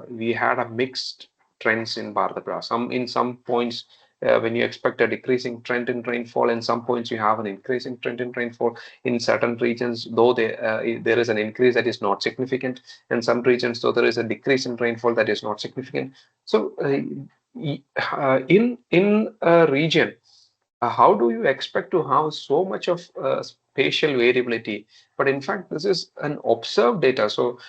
we had a mixed trends in Bharatapura. In some points, when you expect a decreasing trend in rainfall, in some points you have an increasing trend in rainfall. In certain regions, though there is an increase that is not significant, in some regions, though there is a decrease in rainfall that is not significant. So in a region, how do you expect to have so much of spatial variability? But in fact, this is an observed data. So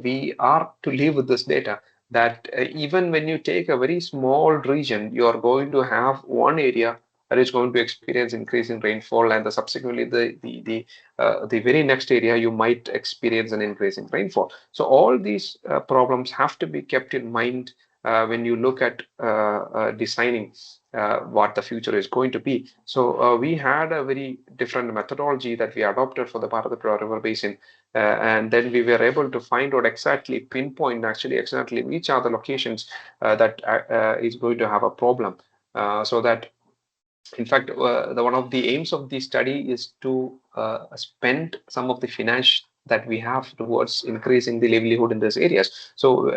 we are to live with this data, that even when you take a very small region, you are going to have one area that is going to experience increase in rainfall, and subsequently the very next area you might experience an increase in rainfall. So all these problems have to be kept in mind when you look at designing what the future is going to be. So we had a very different methodology that we adopted for the Bharatapura river basin, and then we were able to find out exactly, pinpoint actually exactly which are the locations that is going to have a problem, so that in fact, one of the aims of the study is to spend some of the finance that we have towards increasing the livelihood in these areas. So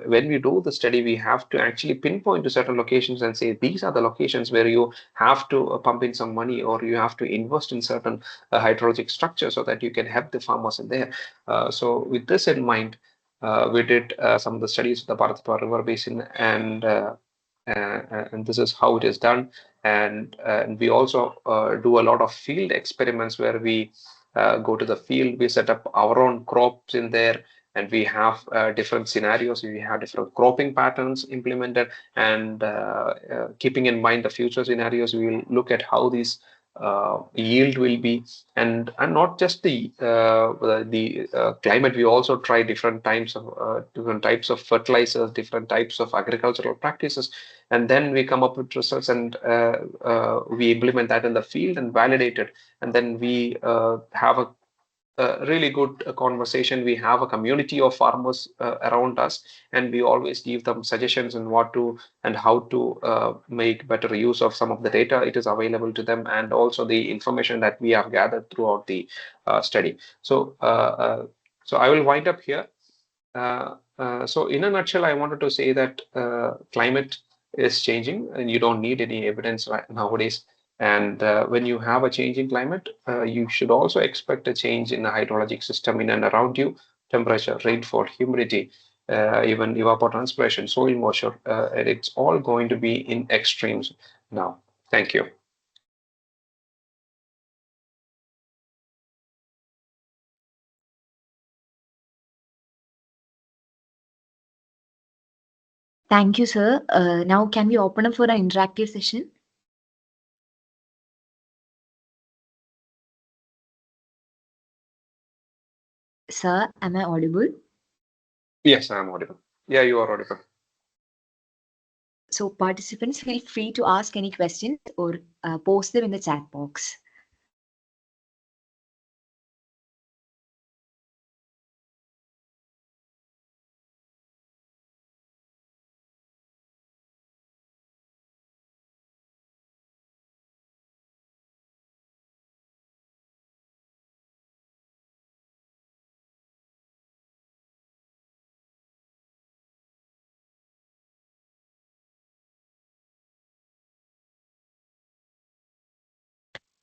when we do the study, we have to actually pinpoint to certain locations and say these are the locations where you have to pump in some money, or you have to invest in certain hydrologic structure so that you can help the farmers in there. So with this in mind, we did some of the studies of the Bharatapura river basin, and this is how it is done. And we also do a lot of field experiments where we go to the field, we set up our own crops in there, and we have different scenarios, we have different cropping patterns implemented, and keeping in mind the future scenarios, we will look at how these yield will be, and not just the climate. We also try different types of fertilizers, different types of agricultural practices, and then we come up with results, and we implement that in the field and validate it, and then we have a really good conversation. We have a community of farmers around us, and we always give them suggestions on what to and how to make better use of some of the data it is available to them, and also the information that we have gathered throughout the study. So I will wind up here. So in a nutshell, I wanted to say that climate is changing, and you don't need any evidence right nowadays. And when you have a changing climate, you should also expect a change in the hydrologic system in and around you: temperature, rainfall, humidity, even evapotranspiration, soil moisture. And it's all going to be in extremes now. Thank you. Thank you, sir. Now, can we open up for an interactive session? Sir, am I audible? Yes, I'm audible. Yeah, you are audible. So participants, feel free to ask any questions or post them in the chat box.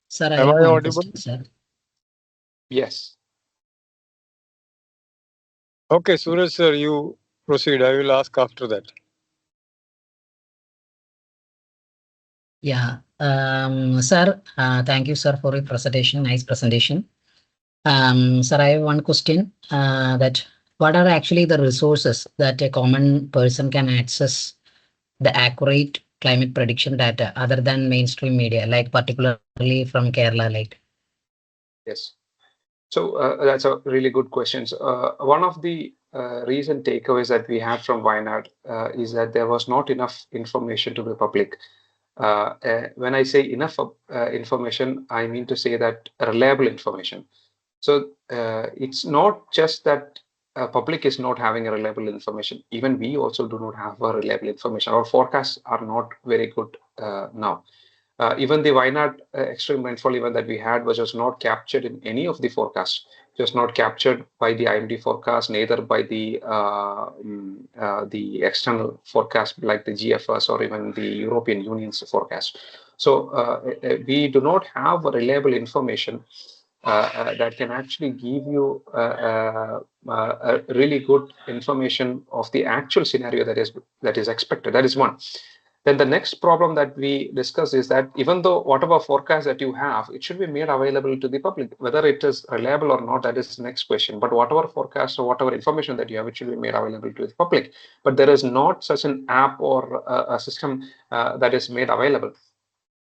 Sir, I Am have I one audible? question, sir. Yes. Okay, Suraj sir, you proceed. I will ask after that. Yeah, sir, thank you, sir, for your presentation. Nice presentation. Sir, I have one question. That what are actually the resources that a common person can access the accurate climate prediction data other than mainstream media, like particularly from Kerala, like? Yes. So that's a really good question. So, one of the recent takeaways that we had from Wayanad is that there was not enough information to the public. When I say enough information, I mean to say that reliable information. So it's not just that public is not having a reliable information. Even we also do not have a reliable information. Our forecasts are not very good now. Even the Wayanad extreme rainfall event that we had was just not captured in any of the forecasts. Just not captured by the IMD forecast, neither by the external forecast like the GFS or even the European Union's forecast. So we do not have reliable information that can actually give you a really good information of the actual scenario that is expected. That is one. Then the next problem that we discuss is that even though whatever forecast that you have, it should be made available to the public. Whether it is reliable or not, that is the next question. But whatever forecast or whatever information that you have, it should be made available to the public. But there is not such an app or a system that is made available.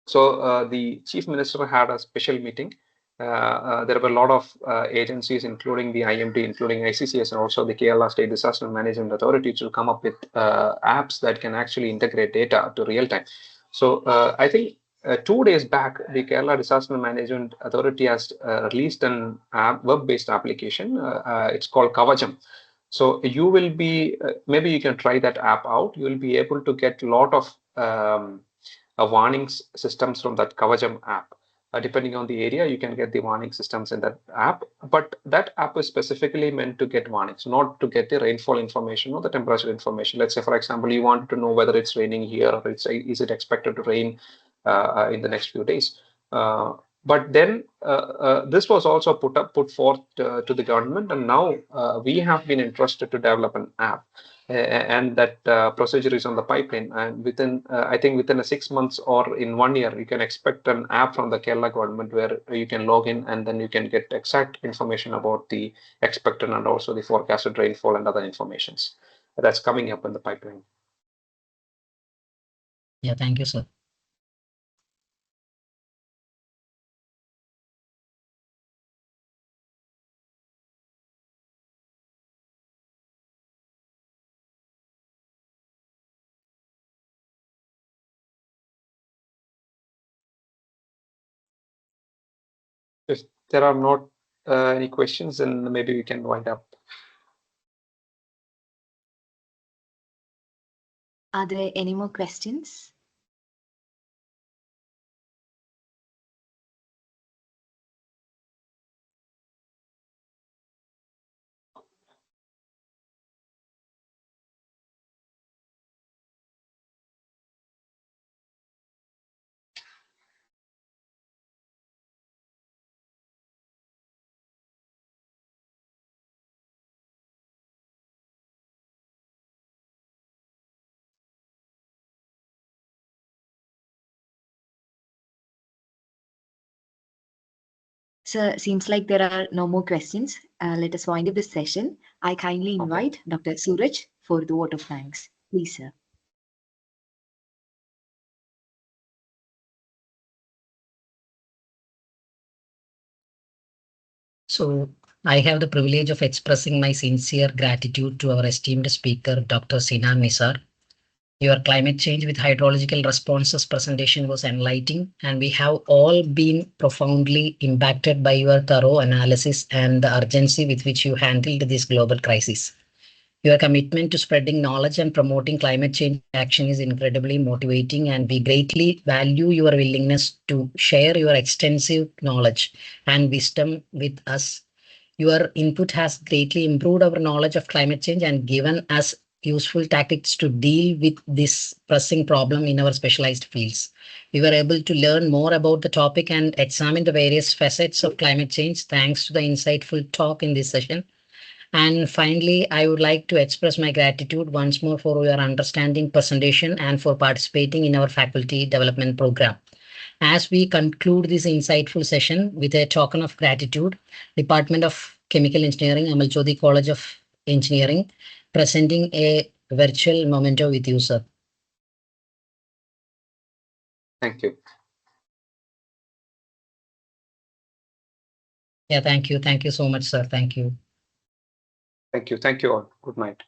So the chief minister had a special meeting. There were a lot of agencies, including the IMD, including ICCS, and also the Kerala State Disaster Management Authority, to come up with apps that can actually integrate data to real time. So I think 2 days back, the Kerala Disaster Management Authority has released an web-based application. It's called Kavacham. So you will be, maybe you can try that app out. You will be able to get a lot of warnings systems from that Kavacham app. Depending on the area, you can get the warning systems in that app. But that app is specifically meant to get warnings, not to get the rainfall information or the temperature information. Let's say, for example, you want to know whether it's raining here or is it expected to rain in the next few days. But then this was also put forth to the government, and now we have been entrusted to develop an app. And that procedure is on the pipeline, and within I think within 6 months or in 1 year you can expect an app from the Kerala government where you can log in and then you can get exact information about the expected and also the forecasted rainfall and other informations that's coming up in the pipeline. Yeah, thank you, sir. If there are not any questions, then maybe we can wind up. Are there any more questions? So seems like there are no more questions. Let us wind up this session. I kindly invite Dr. Suraj for the vote of thanks. Please, sir. So I have the privilege of expressing my sincere gratitude to our esteemed speaker, Dr. Sinan Nisar. Your climate change with hydrological responses presentation was enlightening, and we have all been profoundly impacted by your thorough analysis and the urgency with which you handled this global crisis. Your commitment to spreading knowledge and promoting climate change action is incredibly motivating, and we greatly value your willingness to share your extensive knowledge and wisdom with us. Your input has greatly improved our knowledge of climate change and given us useful tactics to deal with this pressing problem in our specialized fields. We were able to learn more about the topic and examine the various facets of climate change thanks to the insightful talk in this session. And finally, I would like to express my gratitude once more for your understanding presentation and for participating in our faculty development program. As we conclude this insightful session with a token of gratitude, Department of Chemical Engineering, Amalchodi College of Engineering, presenting a virtual memento with you, sir. Thank you. Yeah, thank you. Thank you so much, sir. Thank you. Thank you. Thank you all. Good night.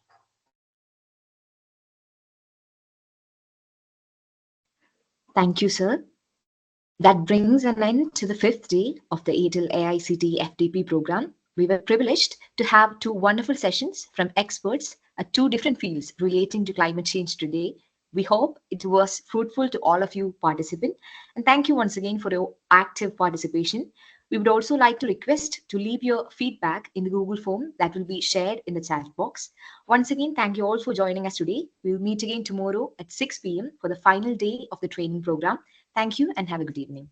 Thank you, sir. That brings an end to the 5th day of the ATAL AICTE FDP program. We were privileged to have two wonderful sessions from experts at two different fields relating to climate change today. We hope it was fruitful to all of you participants. And thank you once again for your active participation. We would also like to request to leave your feedback in the Google form that will be shared in the chat box. Once again, thank you all for joining us today. We'll meet again tomorrow at 6 p.m. for the final day of the training program. Thank you and have a good evening.